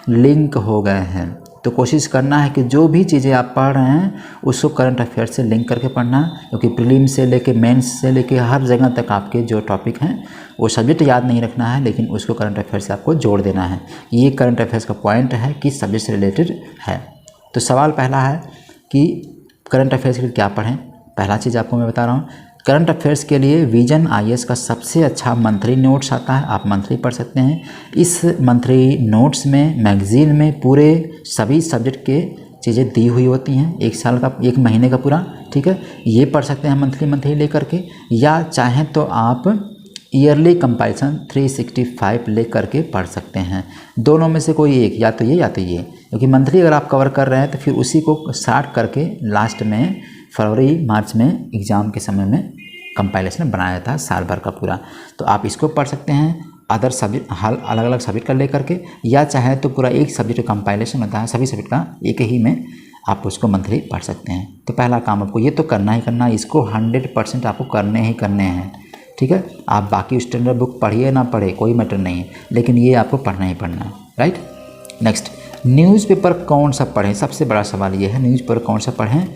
लिंक हो गए हैं। तो कोशिश करना है कि जो भी चीज़ें आप पढ़ रहे हैं उसको करंट अफेयर से लिंक करके पढ़ना, क्योंकि प्रीलिम से लेके मेंस से लेके हर जगह तक आपके जो टॉपिक हैं वो सब्जेक्ट याद नहीं रखना है, लेकिन उसको करंट अफेयर से आपको जोड़ देना है। ये करंट अफेयर्स का पॉइंट है कि सब्जेक्ट से रिलेटेड है। तो सवाल पहला है कि करंट अफेयर्स के लिए क्या पढ़ें। पहला चीज़ आपको मैं बता रहा हूँ, करंट अफेयर्स के लिए विजन आईएएस का सबसे अच्छा मंथली नोट्स आता है, आप मंथली पढ़ सकते हैं। इस मंथली नोट्स में मैगजीन में पूरे सभी सब्जेक्ट के चीज़ें दी हुई होती हैं, एक साल का, एक महीने का पूरा, ठीक है, ये पढ़ सकते हैं मंथली लेकर के, या चाहें तो आप ईयरली कंपाइलेशन 365 ले करके पढ़ सकते हैं। दोनों में से कोई एक, या तो ये या तो ये, क्योंकि मंथली अगर आप कवर कर रहे हैं तो फिर उसी को स्टार्ट करके लास्ट में फरवरी मार्च में एग्ज़ाम के समय में कंपाइलेशन बनाया था साल भर का पूरा, तो आप इसको पढ़ सकते हैं अदर सब्जेक्ट, हल अलग अलग सब्जेक्ट का ले करके, या चाहे तो पूरा एक सब्जेक्ट का कंपाइलेशन होता है सभी सब्जेक्ट का एक ही में, आप उसको मंथली पढ़ सकते हैं। तो पहला काम आपको ये तो करना ही करना, इसको 100% आपको करने ही करने हैं, ठीक है। आप बाकी स्टैंडर्ड बुक पढ़िए ना पढ़े कोई मैटर नहीं है, लेकिन ये आपको पढ़ना ही पढ़ना है, राइट। नेक्स्ट, न्यूज़पेपर कौन सा पढ़ें, सबसे बड़ा सवाल ये है, न्यूज़पेपर कौन सा पढ़ें।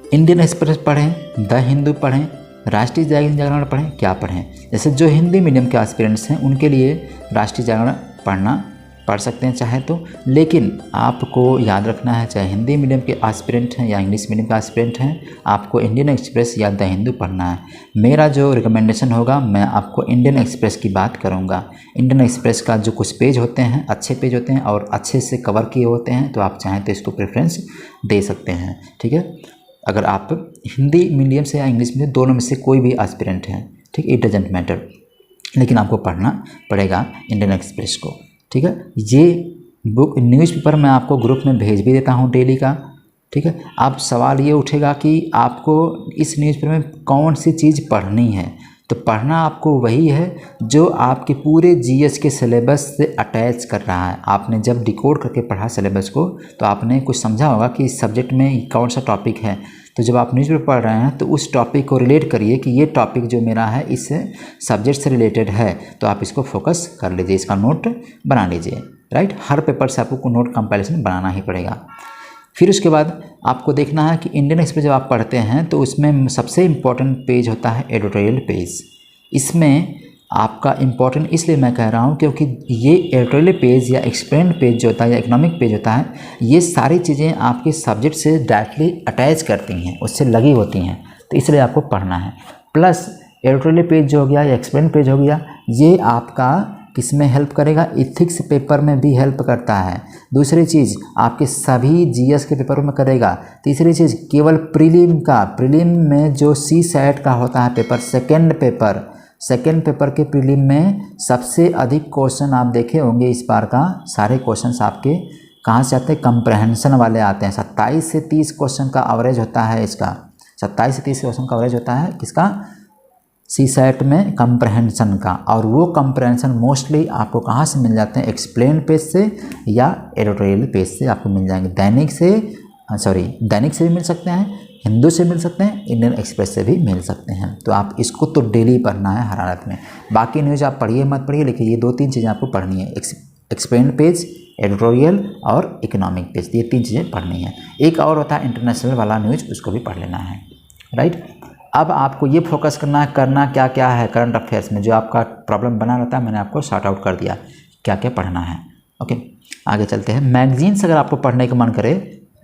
इंडियन एक्सप्रेस पढ़ें, द हिंदू पढ़ें, राष्ट्रीय जागरण पढ़ें, क्या पढ़ें। जैसे जो हिंदी मीडियम के एस्पिरेंट्स हैं उनके लिए राष्ट्रीय जागरण पढ़ सकते हैं चाहे तो, लेकिन आपको याद रखना है चाहे हिंदी मीडियम के एस्पिरेंट हैं या इंग्लिश मीडियम के एस्पिरेंट हैं, आपको इंडियन एक्सप्रेस या द हिंदू पढ़ना है। मेरा जो रिकमेंडेशन होगा, मैं आपको इंडियन एक्सप्रेस की बात करूंगा। इंडियन एक्सप्रेस का जो कुछ पेज होते हैं अच्छे पेज होते हैं और अच्छे से कवर किए होते हैं, तो आप चाहें तो इसको प्रेफरेंस दे सकते हैं, ठीक है। अगर आप हिंदी मीडियम से या इंग्लिश मीडियम दोनों में से कोई भी एस्पिरेंट हैं, ठीक, इट डजेंट मैटर, लेकिन आपको पढ़ना पड़ेगा इंडियन एक्सप्रेस को, ठीक है। ये बुक न्यूज़पेपर मैं आपको ग्रुप में भेज भी देता हूँ डेली का, ठीक है। अब सवाल ये उठेगा कि आपको इस न्यूज़पेपर में कौन सी चीज़ पढ़नी है, तो पढ़ना आपको वही है जो आपके पूरे जीएस के सिलेबस से अटैच कर रहा है। आपने जब डिकोड करके पढ़ा सिलेबस को तो आपने कुछ समझा होगा कि इस सब्जेक्ट में कौन सा टॉपिक है। तो जब आप न्यूज़पेपर पढ़ रहे हैं तो उस टॉपिक को रिलेट करिए कि ये टॉपिक जो मेरा है इस सब्जेक्ट से रिलेटेड है, तो आप इसको फोकस कर लीजिए, इसका नोट बना लीजिए, राइट। हर पेपर से आपको नोट कंपैरिजन बनाना ही पड़ेगा। फिर उसके बाद आपको देखना है कि इंडियन एक्सप्रेस जब आप पढ़ते हैं तो उसमें सबसे इम्पॉर्टेंट पेज होता है एडिटोरियल पेज। इसमें आपका इम्पॉर्टेंट इसलिए मैं कह रहा हूँ क्योंकि ये एडिटोरियल पेज या एक्सप्लेन पेज जो होता है या इकोनॉमिक पेज होता है, ये सारी चीज़ें आपके सब्जेक्ट से डायरेक्टली अटैच करती हैं, उससे लगी होती हैं, तो इसलिए आपको पढ़ना है। प्लस एडिटोरियल पेज जो हो गया या एक्सप्लेन पेज हो गया, ये आपका किस में हेल्प करेगा, इथिक्स पेपर में भी हेल्प करता है। दूसरी चीज़ आपके सभी जीएस के पेपरों में करेगा। तीसरी चीज़ केवल प्रीलिम में जो CSAT का होता है पेपर, सेकेंड पेपर के प्रीलिम में सबसे अधिक क्वेश्चन आप देखे होंगे इस बार का, सारे क्वेश्चंस आपके कहाँ से आते हैं, कंप्रहेंशन वाले आते हैं। 27 से 30 क्वेश्चन का एवरेज होता है इसका, 27 से 30 क्वेश्चन का एवरेज होता है किसका, CSAT में कंप्रहेंशन का। और वो कंप्रहेंशन मोस्टली आपको कहाँ से मिल जाते हैं, एक्सप्लेन पेज से या एडिटोरियल पेज से आपको मिल जाएंगे। दैनिक से भी मिल सकते हैं, हिंदू से मिल सकते हैं, इंडियन एक्सप्रेस से भी मिल सकते हैं। तो आप इसको तो डेली पढ़ना है हर हालत में। बाकी न्यूज़ आप पढ़िए मत पढ़िए, लेकिन ये 2-3 चीज़ें आपको पढ़नी है, एक्सप्लेन पेज, एडिटोरियल और इकोनॉमिक पेज, ये 3 चीज़ें पढ़नी है। एक और होता है इंटरनेशनल वाला न्यूज़, उसको भी पढ़ लेना है, राइट। अब आपको ये फोकस करना क्या क्या है करंट अफेयर्स में, जो आपका प्रॉब्लम बना रहता है मैंने आपको सॉर्ट आउट कर दिया क्या क्या पढ़ना है। ओके, आगे चलते हैं। मैगजीन्स अगर आपको पढ़ने का मन करे,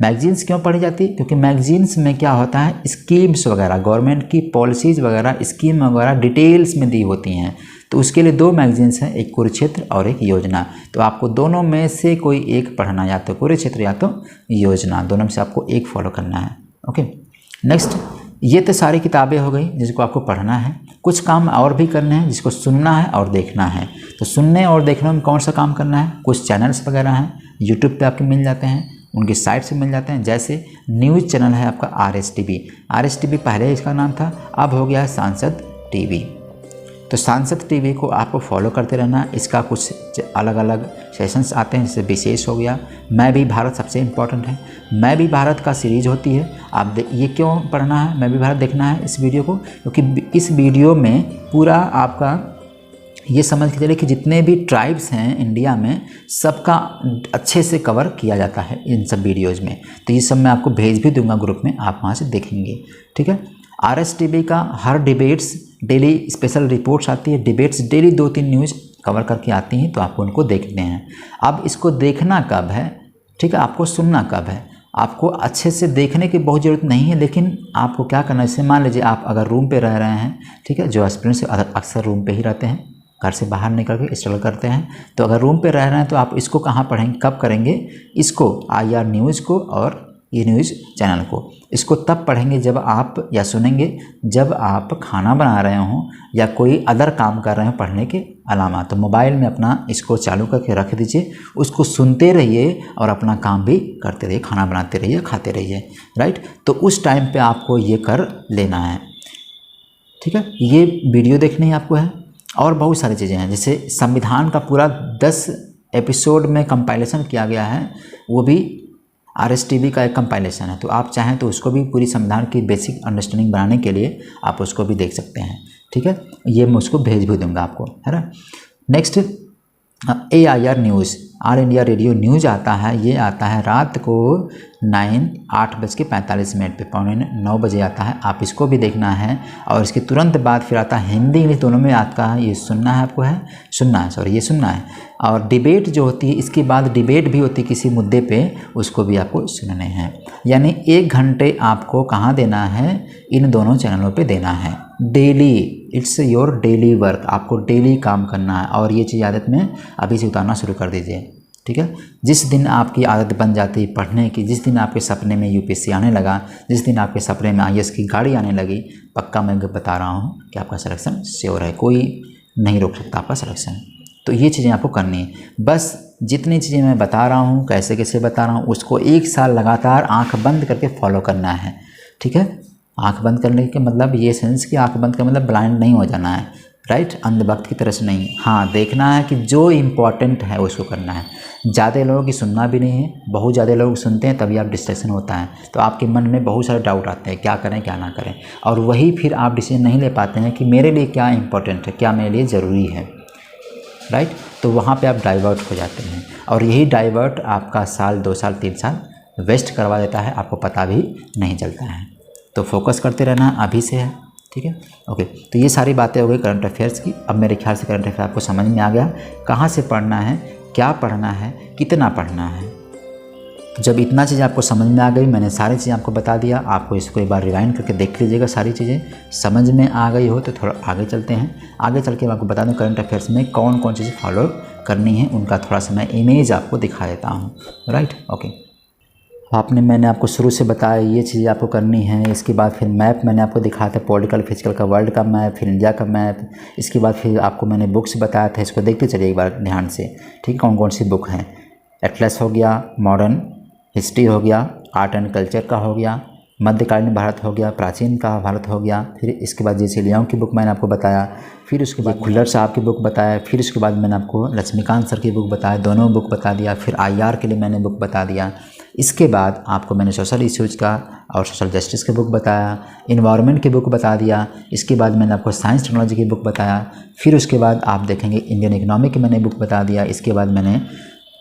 मैगजीन्स क्यों पढ़ी जाती है, क्योंकि मैगजीन्स में क्या होता है, स्कीम्स वगैरह, गवर्नमेंट की पॉलिसीज़ वगैरह, स्कीम वगैरह डिटेल्स में दी होती हैं। तो उसके लिए 2 मैगजीन्स हैं, एक कुरुक्षेत्र और एक योजना। तो आपको दोनों में से कोई एक पढ़ना, या तो कुरुक्षेत्र या तो योजना, दोनों में से आपको एक फॉलो करना है। ओके, नेक्स्ट, ये तो सारी किताबें हो गई जिसको आपको पढ़ना है। कुछ काम और भी करने हैं जिसको सुनना है और देखना है। तो सुनने और देखने में कौन सा काम करना है, कुछ चैनल्स वगैरह हैं यूट्यूब पे आपके मिल जाते हैं, उनकी साइट से मिल जाते हैं। जैसे न्यूज़ चैनल है आपका RSTV पहले इसका नाम था, अब हो गया है सांसद टीवी। तो सांसद टीवी को आपको फॉलो करते रहना। इसका कुछ अलग अलग सेशंस आते हैं, जैसे विशेष हो गया, मैं भी भारत सबसे इम्पोर्टेंट है, मैं भी भारत का सीरीज होती है। आप ये क्यों पढ़ना है, मैं भी भारत देखना है इस वीडियो को, क्योंकि इस वीडियो में पूरा आपका ये समझ के चलिए कि जितने भी ट्राइब्स हैं इंडिया में सबका अच्छे से कवर किया जाता है इन सब वीडियोज़ में। तो ये सब मैं आपको भेज भी दूंगा ग्रुप में, आप वहाँ से देखेंगे, ठीक है। RSTV का हर डिबेट्स डेली स्पेशल रिपोर्ट्स आती है, डिबेट्स डेली 2-3 न्यूज़ कवर करके आती हैं, तो आपको उनको देखते हैं। अब इसको देखना कब है, ठीक है, आपको सुनना कब है। आपको अच्छे से देखने की बहुत ज़रूरत नहीं है, लेकिन आपको क्या करना है, जैसे मान लीजिए आप अगर रूम पे रह रहे हैं, ठीक है, जो एस्पिरेंट्स अक्सर रूम पे ही रहते हैं, घर से बाहर निकल के स्ट्रगल करते हैं, तो अगर रूम पे रह रहे हैं तो आप इसको कहाँ पढ़ेंगे, कब करेंगे, इसको IR न्यूज़ को और ये न्यूज़ चैनल को, इसको तब पढ़ेंगे जब आप, या सुनेंगे जब आप खाना बना रहे हों या कोई अदर काम कर रहे हैं पढ़ने के अलावा। तो मोबाइल में अपना इसको चालू करके रख दीजिए, उसको सुनते रहिए और अपना काम भी करते रहिए, खाना बनाते रहिए, खाते रहिए, राइट। तो उस टाइम पे आपको ये कर लेना है, ठीक है। ये वीडियो देखनी है आपको है, और बहुत सारी चीज़ें हैं, जैसे संविधान का पूरा 10 एपिसोड में कंपाइलेशन किया गया है, वो भी RSTV का एक कंपाइलेशन है। तो आप चाहें तो उसको भी पूरी संविधान की बेसिक अंडरस्टैंडिंग बनाने के लिए आप उसको भी देख सकते हैं, ठीक है। ये मैं उसको भेज भी दूंगा आपको, है ना। Next, AIR news, all India radio news आता है, ये आता है रात को 8:45 पे, 9 बजे आता है। आप इसको भी देखना है, और इसके तुरंत बाद फिर आता है हिंदी इंग्लिश दोनों में आता है, ये सुनना है आपको, है ये सुनना है। और डिबेट जो होती है, इसके बाद डिबेट भी होती है किसी मुद्दे पे, उसको भी आपको सुनने हैं। यानी 1 घंटे आपको कहाँ देना है, इन दोनों चैनलों पे देना है daily. It's your daily work, आपको डेली काम करना है, और ये चीज़ आदत में अभी से उतारना शुरू कर दीजिए, ठीक है। जिस दिन आपकी आदत बन जाती है पढ़ने की, जिस दिन आपके सपने में UPSC आने लगा, जिस दिन आपके सपने में IAS की गाड़ी आने लगी, पक्का मैं बता रहा हूँ कि आपका सिलेक्शन श्योर है, कोई नहीं रोक सकता आपका सिलेक्शन। तो ये चीज़ें आपको करनी है। बस जितनी चीज़ें मैं बता रहा हूँ, कैसे कैसे बता रहा हूँ, उसको 1 साल लगातार आंख बंद करके फॉलो करना है, ठीक है। आंख बंद करने के मतलब ये सेंस कि आंख बंद का मतलब ब्लाइंड नहीं हो जाना है, राइट, अंधभक्त की तरह से नहीं। हाँ, देखना है कि जो इम्पोर्टेंट है उसको करना है। ज़्यादा लोगों की सुनना भी नहीं है, बहुत ज़्यादा लोग सुनते हैं तभी आप डिस्ट्रैक्शन होता है, तो आपके मन में बहुत सारे डाउट आते हैं क्या करें क्या ना करें, और वही फिर आप डिसीजन नहीं ले पाते हैं कि मेरे लिए क्या इंपॉर्टेंट है, क्या मेरे लिए ज़रूरी है, राइट। तो वहाँ पे आप डाइवर्ट हो जाते हैं, और यही डाइवर्ट आपका साल 2 साल 3 साल वेस्ट करवा देता है, आपको पता भी नहीं चलता है। तो फोकस करते रहना अभी से है, ठीक है, ओके। तो ये सारी बातें हो गई करंट अफेयर्स की। अब मेरे ख्याल से करंट अफेयर आपको समझ में आ गया, कहाँ से पढ़ना है, क्या पढ़ना है, कितना पढ़ना है। जब इतना चीज़ आपको समझ में आ गई, मैंने सारी चीज़ें आपको बता दिया, आपको इसको एक बार रिवाइंड करके देख लीजिएगा, सारी चीज़ें समझ में आ गई हो तो थोड़ा आगे चलते हैं। आगे चल के मैं आपको बता दूं करंट अफेयर्स में कौन कौन चीज़ें फॉलो करनी है, उनका थोड़ा सा मैं इमेज आपको दिखा देता हूँ, राइट, ओके। मैंने आपको शुरू से बताया ये चीज़ें आपको करनी है। इसके बाद फिर मैप मैंने आपको दिखाया था, पॉलिटिकल फिजिकल का वर्ल्ड का मैप, फिर इंडिया का मैप। इसके बाद फिर आपको मैंने बुक्स बताया था, इसको देखते चलिए एक बार ध्यान से, ठीक है, कौन कौन सी बुक हैं। एटलस हो गया, मॉडर्न हिस्ट्री हो गया, आर्ट एंड कल्चर का हो गया, मध्यकालीन भारत हो गया, प्राचीन का भारत हो गया। फिर इसके बाद जे.सी. लियाओ की बुक मैंने आपको बताया, फिर उसके बाद खुल्लर साहब की बुक बताया, फिर उसके बाद मैंने आपको लक्ष्मीकांत सर की बुक बताया, दोनों बुक बता दिया। फिर IR के लिए मैंने बुक बता दिया। इसके बाद आपको मैंने सोशल इश्यूज़ का और सोशल जस्टिस की बुक बताया, इन्वायरमेंट की बुक बता दिया। इसके बाद मैंने आपको साइंस टेक्नोलॉजी की बुक बताया। फिर उसके बाद आप देखेंगे इंडियन इकोनॉमी की मैंने बुक बता दिया। इसके बाद मैंने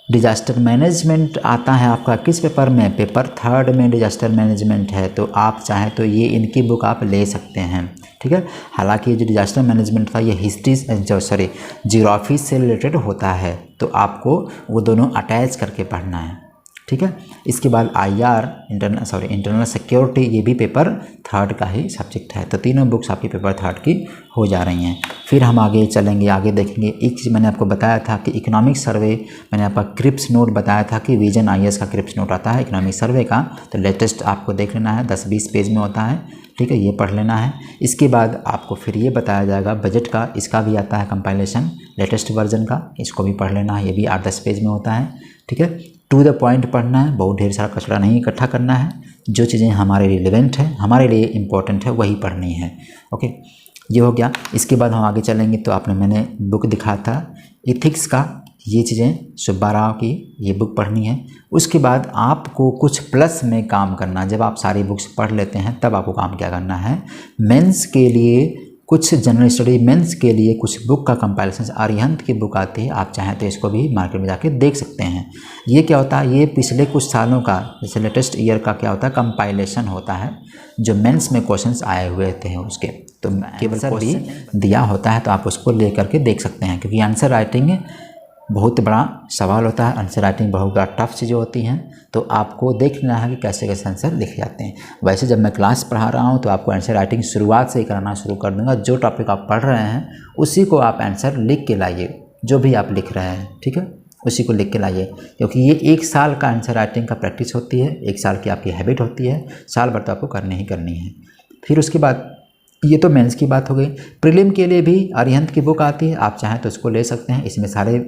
डिजास्टर मैनेजमेंट आता है आपका किस पेपर में, पेपर 3 में डिजास्टर मैनेजमेंट है, तो आप चाहें तो ये इनकी बुक आप ले सकते हैं, ठीक है। हालांकि ये जो डिजास्टर मैनेजमेंट था ये हिस्ट्री जियोग्राफी से रिलेटेड होता है, तो आपको वो दोनों अटैच करके पढ़ना है, ठीक है। इसके बाद IR इंटरनल सिक्योरिटी, ये भी पेपर 3 का ही सब्जेक्ट है। तो तीनों बुक्स आपकी पेपर 3 की हो जा रही हैं। फिर हम आगे चलेंगे, आगे देखेंगे। एक चीज़ मैंने आपको बताया था कि इकोनॉमिक सर्वे, मैंने आपका क्रिप्स नोट बताया था कि विजन IAS का क्रिप्स नोट आता है इकोनॉमिक सर्वे का, तो लेटेस्ट आपको देख लेना है, 10-20 पेज में होता है, ठीक है, ये पढ़ लेना है। इसके बाद आपको फिर ये बताया जाएगा बजट का, इसका भी आता है कंपाइलेशन लेटेस्ट वर्जन का, इसको भी पढ़ लेना है, ये भी 8-10 पेज में होता है, ठीक है। टू द पॉइंट पढ़ना है, बहुत ढेर सारा कचरा नहीं इकट्ठा करना है, जो चीज़ें हमारे लिए रिलेवेंट है, हमारे लिए इम्पोर्टेंट है, वही पढ़नी है, ओके। ये हो गया। इसके बाद हम आगे चलेंगे, तो मैंने बुक दिखाया था इथिक्स का, ये चीज़ें सुब्बा राव की ये बुक पढ़नी है। उसके बाद आपको कुछ प्लस में काम करना, जब आप सारी बुक्स पढ़ लेते हैं तब आपको काम क्या करना है, मेंस के लिए कुछ जनरल स्टडी मेंस के लिए कुछ बुक का कंपाइलेशन, अरिहंत की बुक आती है, आप चाहें तो इसको भी मार्केट में जाके देख सकते हैं। ये क्या होता है, ये पिछले कुछ सालों का, जैसे लेटेस्ट ईयर का क्या होता है, कंपाइलेशन होता है, जो मेंस में क्वेश्चंस आए हुए थे उसके, तो केवल सर भी दिया होता है, तो आप उसको ले करके देख सकते हैं, क्योंकि आंसर राइटिंग बहुत बड़ा सवाल होता है, आंसर राइटिंग बहुत बड़ा टफ चीज़ें होती हैं, तो आपको देख लेना है कि कैसे कैसे आंसर लिखे जाते हैं। वैसे जब मैं क्लास पढ़ा रहा हूँ तो आपको आंसर राइटिंग शुरुआत से ही कराना शुरू कर दूँगा, जो टॉपिक आप पढ़ रहे हैं उसी को आप आंसर लिख के लाइए, जो भी आप लिख रहे हैं, ठीक है, उसी को लिख के लाइए, क्योंकि ये 1 साल का आंसर राइटिंग का प्रैक्टिस होती है, 1 साल की आपकी हैबिट होती है, साल भर तो आपको करनी ही करनी है। फिर उसके बाद ये तो मेंस की बात हो गई। प्रीलिम के लिए भी अरिहंत की बुक आती है, आप चाहें तो उसको ले सकते हैं। इसमें सारे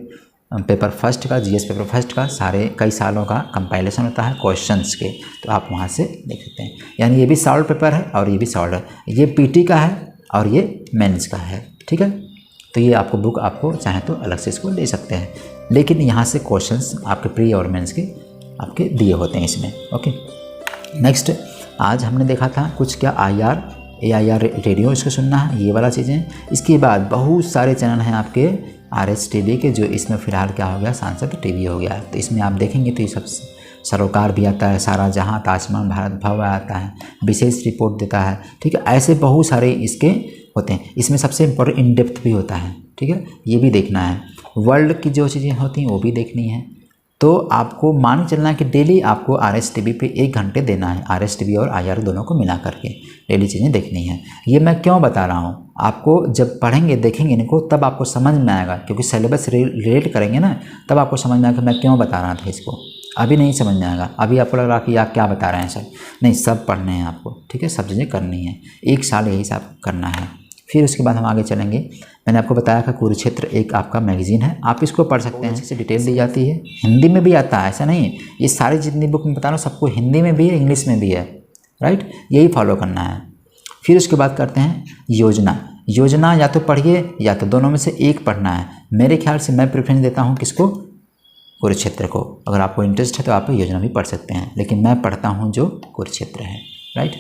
पेपर फर्स्ट का, GS पेपर फर्स्ट का सारे कई सालों का कंपाइलेशन होता है क्वेश्चंस के, तो आप वहाँ से देख सकते हैं। यानी ये भी सॉल्व पेपर है और ये भी सॉल्व है, ये PT का है और ये मेंस का है, ठीक है। तो ये आपको बुक आपको चाहे तो अलग से इसको ले सकते हैं, लेकिन यहाँ से क्वेश्चंस आपके प्री और मेंस के आपके दिए होते हैं इसमें, ओके। नेक्स्ट आज हमने देखा था कुछ क्या IR AIR रेडियो, इसको सुनना है, ये वाला चीज़ें। इसके बाद बहुत सारे चैनल हैं आपके RSTV के, जो इसमें फ़िलहाल क्या हो गया, सांसद TV हो गया, तो इसमें आप देखेंगे तो ये सब सरोकार भी आता है, सारा जहां, ताजमहल, भारत भव आता है, विशेष रिपोर्ट देता है, ठीक है। ऐसे बहुत सारे इसके होते हैं। इसमें सबसे इम्पोर्टेंट इन डेप्थ भी होता है, ठीक है, ये भी देखना है। वर्ल्ड की जो चीज़ें होती हैं वो भी देखनी है। तो आपको मान के चलना है कि डेली आपको RSTV पे 1 घंटे देना है, RSTV और IR दोनों को मिला करके डेली चीज़ें देखनी है। ये मैं क्यों बता रहा हूँ, आपको जब पढ़ेंगे देखेंगे इनको तब आपको समझ में आएगा, क्योंकि सिलेबस रिलेट करेंगे ना, तब आपको समझ में आएगा मैं क्यों बता रहा था इसको। अभी नहीं समझ में आएगा, अभी आपको लग रहा कि आप क्या बता रहे हैं सर, नहीं, सब पढ़ने हैं आपको, ठीक है, सब चीज़ें करनी है, 1 साल यही सब करना है। फिर उसके बाद हम आगे चलेंगे। मैंने आपको बताया कि कुरुक्षेत्र एक आपका मैगजीन है, आप इसको पढ़ सकते हैं, इससे डिटेल दी जाती है, हिंदी में भी आता है, ऐसा नहीं, ये सारी जितनी बुक में बता रहा हूँ सबको हिंदी में भी है, इंग्लिश में भी है, राइट, यही फॉलो करना है। फिर उसके बाद करते हैं योजना। योजना या तो पढ़िए या तो दोनों में से एक पढ़ना है। मेरे ख्याल से मैं प्रेफरेंस देता हूँ किसको, कुरुक्षेत्र को। अगर आपको इंटरेस्ट है तो आप योजना भी पढ़ सकते हैं, लेकिन मैं पढ़ता हूँ जो कुरुक्षेत्र है, राइट।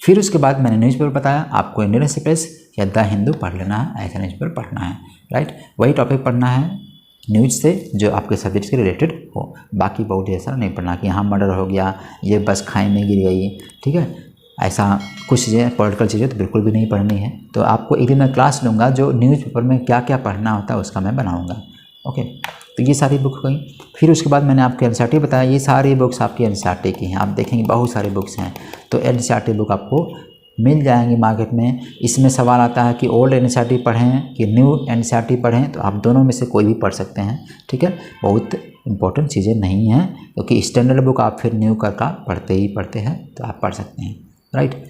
फिर उसके बाद मैंने न्यूज़पेपर बताया, आपको इंडियन एक्सप्रेस या द हिंदू पढ़ लेना है, ऐसा न्यूज़पेपर पढ़ना है, राइट। वही टॉपिक पढ़ना है न्यूज़ से जो आपके सब्जेक्ट से रिलेटेड हो। बाकी बहुत ऐसा नहीं पढ़ना कि यहाँ मर्डर हो गया, ये बस खाई में गिर गई, ठीक है, ऐसा कुछ चीज़ें पॉलिटिकल चीज़ें तो बिल्कुल भी नहीं पढ़नी है। तो आपको एक दिन मैं क्लास लूँगा जो न्यूज़पेपर में क्या क्या पढ़ना होता है उसका मैं बनाऊँगा, ओके। तो ये सारी बुक गई। फिर उसके बाद मैंने आपको एनसीईआरटी बताया, ये सारी बुक्स आपकी एनसीईआरटी की हैं। आप देखेंगे बहुत सारी बुक्स हैं, तो एनसीईआरटी बुक आपको मिल जाएंगी मार्केट में। इसमें सवाल आता है कि ओल्ड एनसीईआरटी पढ़ें कि न्यू एनसीईआरटी पढ़ें, तो आप दोनों में से कोई भी पढ़ सकते हैं, ठीक है। बहुत इंपॉर्टेंट चीज़ें नहीं हैं, क्योंकि स्टैंडर्ड बुक आप फिर न्यू का पढ़ते ही पढ़ते हैं, तो आप पढ़ सकते हैं, राइट।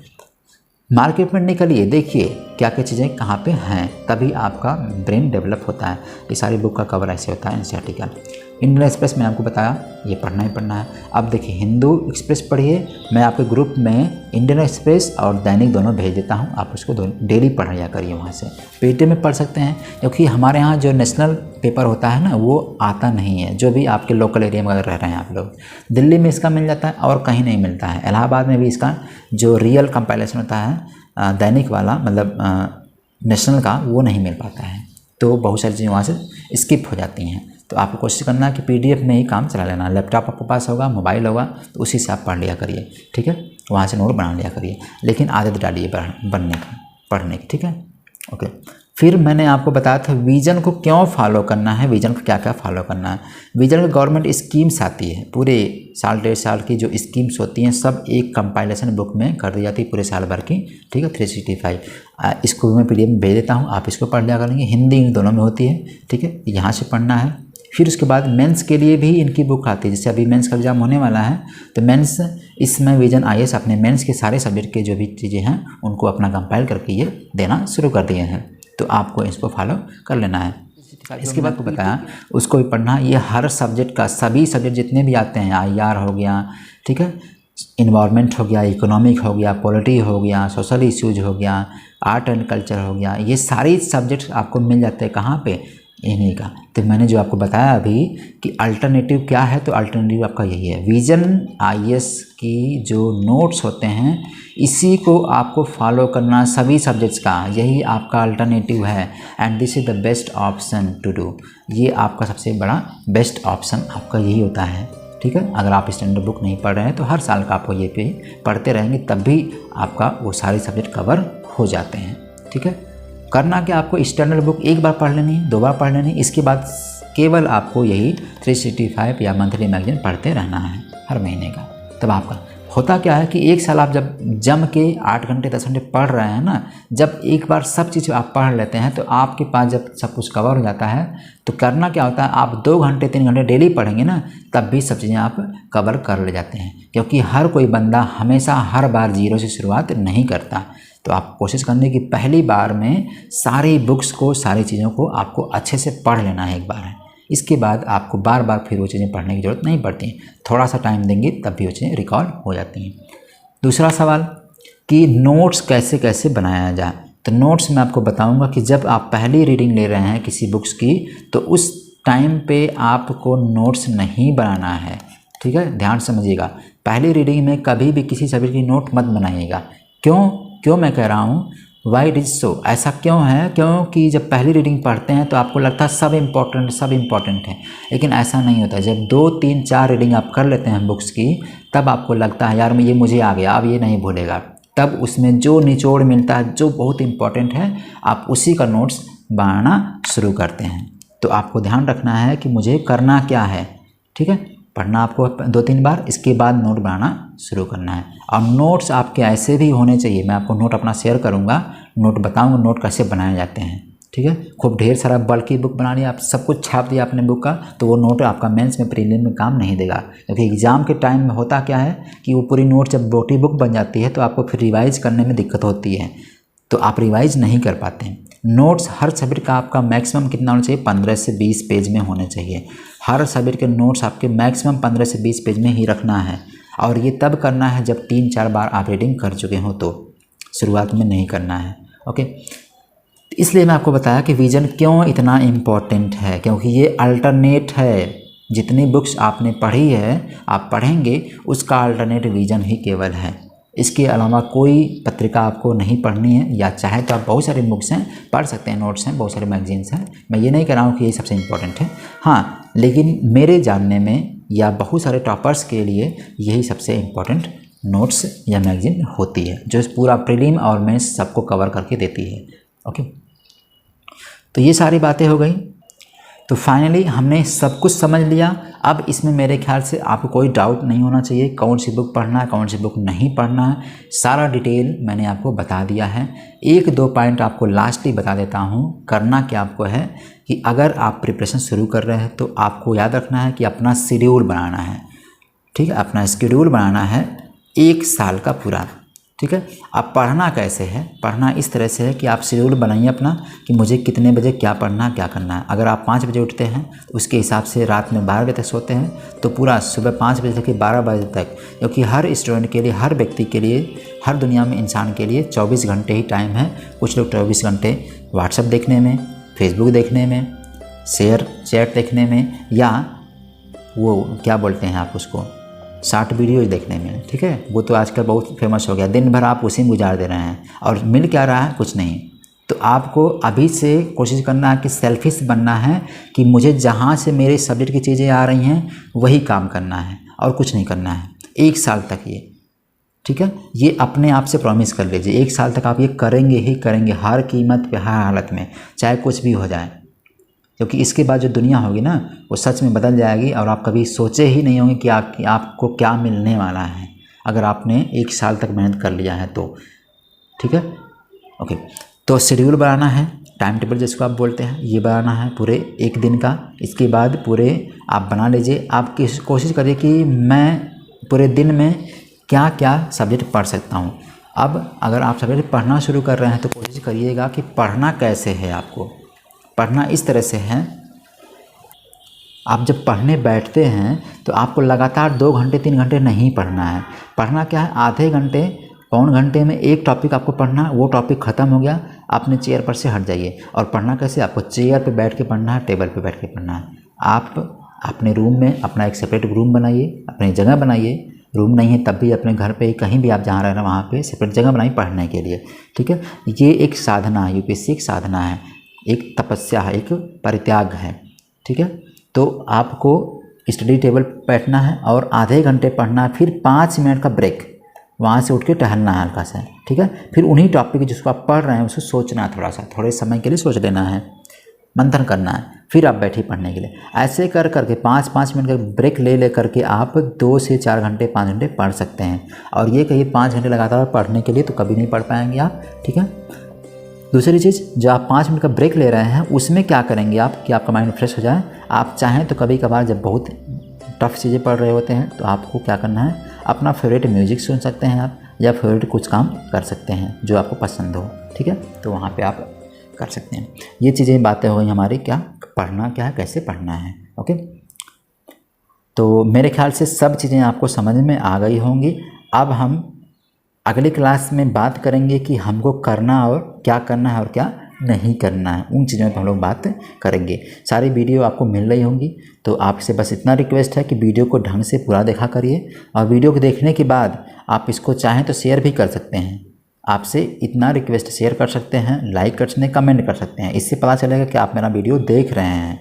मार्केट में निकलिए, देखिए क्या क्या चीज़ें कहाँ पे हैं, तभी आपका ब्रेन डेवलप होता है। ये सारी बुक का कवर ऐसे होता है एनसीईआरटी का। इंडियन एक्सप्रेस मैंने आपको बताया, ये पढ़ना ही पढ़ना है। अब देखिए हिंदू एक्सप्रेस पढ़िए, मैं आपके ग्रुप में इंडियन एक्सप्रेस और दैनिक दोनों भेज देता हूँ, आप उसको डेली पढ़ लिया करिए वहाँ से। पेटीएम में पढ़ सकते हैं, क्योंकि हमारे यहाँ जो नेशनल पेपर होता है ना वो आता नहीं है, जो भी आपके लोकल एरिया में अगर रह रहे हैं आप लोग। दिल्ली में इसका मिल जाता है और कहीं नहीं मिलता है। इलाहाबाद में भी इसका जो रियल कंपाइलेशन होता है दैनिक वाला, मतलब नेशनल का, वो नहीं मिल पाता है। तो बहुत सारी चीज़ें वहाँ से स्किप हो जाती हैं। तो आपको कोशिश करना है कि पीडीएफ में ही काम चला लेना। लैपटॉप आपके पास होगा, मोबाइल होगा, तो उसी से आप पढ़ लिया करिए, ठीक है। वहाँ से नोट बना लिया करिए, लेकिन आदत डालिए पढ़ने की, ठीक है, ओके। फिर मैंने आपको बताया था विजन को क्यों फॉलो करना है, विजन को क्या क्या फॉलो करना है। विजन में गवर्नमेंट स्कीम्स आती है, पूरे साल 1.5 साल की जो स्कीम्स होती हैं सब एक कंपाइलेशन बुक में कर दी जाती है पूरे साल भर की, ठीक है, 365। इसको मैं पीडीएफ में भेज देता हूँ, आप इसको पढ़ लिया करेंगे। हिंदी इन दोनों में होती है, ठीक है, यहाँ से पढ़ना है। फिर उसके बाद मेंस के लिए भी इनकी बुक आती है, जैसे अभी मेंस का एग्जाम होने वाला है, तो मेंस इसमें विजन आईएएस अपने मेंस के सारे सब्जेक्ट के जो भी चीज़ें हैं उनको अपना कंपाइल करके ये देना शुरू कर दिए हैं, तो आपको इसको फॉलो कर लेना है। इसके बाद को बताया उसको भी पढ़ना। ये हर सब्जेक्ट का, सभी सब्जेक्ट जितने भी आते हैं, आईआर हो गया, ठीक है, इन्वायरमेंट हो गया, इकोनॉमिक हो गया, पॉलिटी हो गया, सोशल इश्यूज हो गया, आर्ट एंड कल्चर हो गया, ये सारी सब्जेक्ट्स आपको मिल जाते हैं कहाँ पे, इन्हीं का। तो मैंने जो आपको बताया अभी कि अल्टरनेटिव क्या है, तो अल्टरनेटिव आपका यही है। विजन आईएएस की जो नोट्स होते हैं इसी को आपको फॉलो करना सभी सब्जेक्ट्स का, यही आपका अल्टरनेटिव है। And this is the best option to do. ये आपका सबसे बड़ा बेस्ट ऑप्शन आपका यही होता है, ठीक है। अगर आप स्टैंडर्ड बुक नहीं पढ़ रहे हैं तो हर साल का आपको ये पे पढ़ते रहेंगे, तब भी आपका वो सारे सब्जेक्ट कवर हो जाते हैं, ठीक है। करना क्या, आपको स्टैंडर्ड बुक एक बार पढ़ लेनी है, 2 बार पढ़ लेनी है, इसके बाद केवल आपको यही 365 या मंथली मैगजीन पढ़ते रहना है हर महीने का। तब आपका होता क्या है कि एक साल आप जब जम के 8 घंटे 10 घंटे पढ़ रहे हैं ना, जब एक बार सब चीज़ आप पढ़ लेते हैं तो आपके पास जब सब कुछ कवर हो जाता है, तो करना क्या होता है, आप 2 घंटे 3 घंटे डेली पढ़ेंगे ना, तब भी सब चीज़ें आप कवर कर ले जाते हैं। क्योंकि हर कोई बंदा हमेशा हर बार जीरो से शुरुआत नहीं करता। तो आप कोशिश करने की पहली बार में सारी बुक्स को, सारी चीज़ों को आपको अच्छे से पढ़ लेना है एक बार है। इसके बाद आपको बार बार फिर वो चीज़ें पढ़ने की ज़रूरत नहीं पड़ती, थोड़ा सा टाइम देंगे तब भी वो चीज़ें रिकॉल हो जाती हैं। दूसरा सवाल कि नोट्स कैसे कैसे बनाया जाए, तो नोट्स मैं आपको बताऊंगा कि जब आप पहली रीडिंग ले रहे हैं किसी बुक्स की, तो उस टाइम पे आपको नोट्स नहीं बनाना है, ठीक है, ध्यान समझिएगा। पहली रीडिंग में कभी भी किसी सब्जेक्ट की नोट मत बनाइएगा। क्यों मैं कह रहा हूँ, वाई इट इज़ सो, ऐसा क्यों है, क्योंकि जब पहली रीडिंग पढ़ते हैं तो आपको लगता है सब इम्पॉर्टेंट है, लेकिन ऐसा नहीं होता। जब 2 3 4 रीडिंग आप कर लेते हैं बुक्स की, तब आपको लगता है यार ये मुझे आ गया, अब ये नहीं भूलेगा। तब उसमें जो निचोड़ मिलता है, जो बहुत इम्पॉर्टेंट है, आप उसी का नोट्स बनाना शुरू करते हैं। तो आपको ध्यान रखना है कि मुझे करना क्या है, ठीक है, पढ़ना आपको 2-3 बार, इसके बाद नोट बनाना शुरू करना है। और नोट्स आपके ऐसे भी होने चाहिए, मैं आपको नोट अपना शेयर करूंगा, नोट बताऊंगा नोट कैसे बनाए जाते हैं, ठीक है। खूब ढेर सारा बल्कि बुक बना लिया, आप सब कुछ छाप दिया अपने बुक का, तो वो नोट आपका मेंस में प्रीलिम में काम नहीं देगा। क्योंकि एग्जाम के टाइम में होता क्या है कि वो पूरी नोट जब बोटी बुक बन जाती है तो आपको फिर रिवाइज करने में दिक्कत होती है, तो आप रिवाइज नहीं कर पाते हैं। नोट्स हर सब्जेक्ट का आपका मैक्सिमम कितना होना चाहिए, 15 से 20 पेज में होने चाहिए। हर सब्जेक्ट के नोट्स आपके मैक्सिमम 15 से 20 पेज में ही रखना है, और ये तब करना है जब 3-4 बार आप रीडिंग कर चुके हो। तो शुरुआत में नहीं करना है। ओके, इसलिए मैं आपको बताया कि विज़न क्यों इतना इम्पोर्टेंट है, क्योंकि ये अल्टरनेट है। जितनी बुक्स आपने पढ़ी है, आप पढ़ेंगे, उसका अल्टरनेट विज़न ही केवल है। इसके अलावा कोई पत्रिका आपको नहीं पढ़नी है, या चाहे तो आप बहुत सारे बुक्स हैं पढ़ सकते हैं, नोट्स हैं, बहुत सारे मैगजीन्स हैं। मैं ये नहीं कह रहा हूँ कि ये सबसे इम्पोर्टेंट है, हाँ, लेकिन मेरे जानने में या बहुत सारे टॉपर्स के लिए यही सबसे इम्पोर्टेंट नोट्स या मैगजीन होती है, जो पूरा प्रीलिम और मेंस सबको कवर करके देती है। ओके, तो ये सारी बातें हो गई। तो फाइनली हमने सब कुछ समझ लिया। अब इसमें मेरे ख्याल से आपको कोई डाउट नहीं होना चाहिए कौन सी बुक पढ़ना है, कौन सी बुक नहीं पढ़ना है। सारा डिटेल मैंने आपको बता दिया है। एक दो पॉइंट आपको लास्टली बता देता हूँ। करना क्या आपको है कि अगर आप प्रिपरेशन शुरू कर रहे हैं तो आपको याद रखना है कि अपना शेड्यूल बनाना है। ठीक है, अपना शेड्यूल बनाना है 1 साल का पूरा। ठीक है, अब पढ़ना कैसे है? पढ़ना इस तरह से है कि आप शेड्यूल बनाइए अपना कि मुझे कितने बजे क्या पढ़ना, क्या करना है। अगर आप 5 बजे उठते हैं तो उसके हिसाब से रात में 12 बजे तक सोते हैं, तो पूरा सुबह 5 बजे से 12 बजे तक, क्योंकि हर स्टूडेंट के लिए, हर व्यक्ति के लिए, हर दुनिया में इंसान के लिए 24 घंटे ही टाइम है। कुछ लोग 24 घंटे व्हाट्सएप देखने में, फेसबुक देखने में, शेयर चैट देखने में, या वो क्या बोलते हैं आप उसको, शॉर्ट वीडियोज देखने में। ठीक है, वो तो आजकल बहुत फेमस हो गया। दिन भर आप उसी में गुजार दे रहे हैं और मिल क्या रहा है? कुछ नहीं। तो आपको अभी से कोशिश करना है कि सेल्फिश बनना है कि मुझे जहाँ से मेरे सब्जेक्ट की चीज़ें आ रही हैं वही काम करना है और कुछ नहीं करना है 1 साल तक ये। ठीक है, ये अपने आप से प्रॉमिस कर लीजिए 1 साल तक आप ये करेंगे ही करेंगे, हर कीमत पे, हर हालत में, चाहे कुछ भी हो जाए। क्योंकि इसके बाद जो दुनिया होगी ना, वो सच में बदल जाएगी और आप कभी सोचे ही नहीं होंगे कि आपको क्या मिलने वाला है अगर आपने 1 साल तक मेहनत कर लिया है तो। ठीक है, ओके। तो शेड्यूल बनाना है, टाइम टेबल जिसको आप बोलते हैं, ये बनाना है पूरे 1 दिन का। इसके बाद पूरे आप बना लीजिए। आप कोशिश करिए कि मैं पूरे दिन में क्या क्या सब्जेक्ट पढ़ सकता हूँ। अब अगर आप सब्जेक्ट पढ़ना शुरू कर रहे हैं तो कोशिश करिएगा कि पढ़ना कैसे है। आपको पढ़ना इस तरह से है, आप जब पढ़ने बैठते हैं तो आपको लगातार 2 घंटे 3 घंटे नहीं पढ़ना है। पढ़ना क्या है, आधे घंटे पौन घंटे में एक टॉपिक आपको पढ़ना, वो टॉपिक ख़त्म हो गया, अपने चेयर पर से हट जाइए। और पढ़ना कैसे, आपको चेयर पे बैठ के पढ़ना है, टेबल पे बैठ के पढ़ना है। आप अपने रूम में अपना एक सेपरेट रूम बनाइए, अपनी जगह बनाइए। रूम नहीं है तब भी अपने घर पे कहीं भी आप जहाँ रह रहे हैं वहाँ पे सेपरेट जगह बनाइए पढ़ने के लिए। ठीक है, ये एक साधना है, यूपीएससी एक साधना है, एक तपस्या है, एक परित्याग है। ठीक है, तो आपको स्टडी टेबल पर बैठना है और आधे घंटे पढ़ना है, फिर 5 मिनट का ब्रेक, वहाँ से उठ के टहलना है हल्का सा। ठीक है, फिर उन्हीं टॉपिक जिसको आप पढ़ रहे हैं उसको सोचना है, थोड़े समय के लिए सोच लेना है, मंथन करना है, फिर आप बैठिए पढ़ने के लिए। ऐसे कर करके 5-5 मिनट का ब्रेक ले करके आप 2 से 4 घंटे 5 घंटे पढ़ सकते हैं। और ये कहिए 5 घंटे लगातार पढ़ने के लिए तो कभी नहीं पढ़ पाएंगे आप। ठीक है, दूसरी चीज़, जो आप 5 मिनट का ब्रेक ले रहे हैं उसमें क्या करेंगे आप कि आपका माइंड फ्रेश हो जाए। आप चाहें तो कभी कभार जब बहुत टफ चीज़ें पढ़ रहे होते हैं तो आपको क्या करना है, अपना फेवरेट म्यूज़िक सुन सकते हैं आप, या फेवरेट कुछ काम कर सकते हैं जो आपको पसंद हो। ठीक है, तो वहाँ पे आप कर सकते हैं। ये चीज़ें बातें हो गई हमारी, क्या पढ़ना क्या है, कैसे पढ़ना है। ओके, तो मेरे ख्याल से सब चीज़ें आपको समझ में आ गई होंगी। अब हम अगली क्लास में बात करेंगे कि हमको करना और क्या करना है और क्या नहीं करना है, उन चीज़ों पर हम लोग बात करेंगे। सारी वीडियो आपको मिल रही होंगी, तो आपसे बस इतना रिक्वेस्ट है कि वीडियो को ढंग से पूरा देखा करिए। और वीडियो को देखने के बाद आप इसको चाहें तो शेयर भी कर सकते हैं। आपसे इतना रिक्वेस्ट, शेयर कर सकते हैं, लाइक कर सकते हैं, कमेंट कर सकते हैं। इससे पता चलेगा कि आप मेरा वीडियो देख रहे हैं।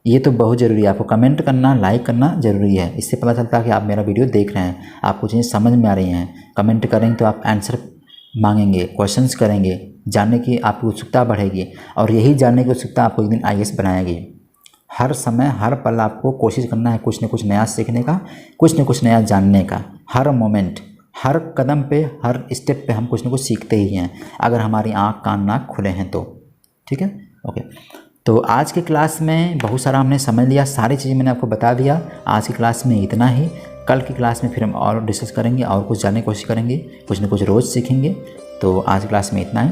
ये तो बहुत ज़रूरी है, आपको कमेंट करना, लाइक करना ज़रूरी है। इससे पता चलता है कि आप मेरा वीडियो देख रहे हैं, आपको चीज़ें समझ में आ रही हैं। कमेंट करेंगे तो आप आंसर मांगेंगे, क्वेश्चंस करेंगे, जानने की आपकी उत्सुकता बढ़ेगी, और यही जानने की उत्सुकता आपको एक दिन IAS बनाएगी। हर समय हर पल आपको कोशिश करना है कुछ न कुछ नया सीखने का, कुछ न कुछ नया जानने का। हर मोमेंट, हर कदम पे, हर स्टेप पे हम कुछ न कुछ सीखते ही हैं, अगर हमारी आँख कान नाक खुले हैं तो। ठीक है, ओके। तो आज की क्लास में बहुत सारा हमने समझ लिया, सारी चीज़ें मैंने आपको बता दिया। आज की क्लास में इतना ही। कल की क्लास में फिर हम और डिस्कस करेंगे और कुछ जानने की कोशिश करेंगे, कुछ न कुछ रोज़ सीखेंगे। तो आज की क्लास में इतना ही।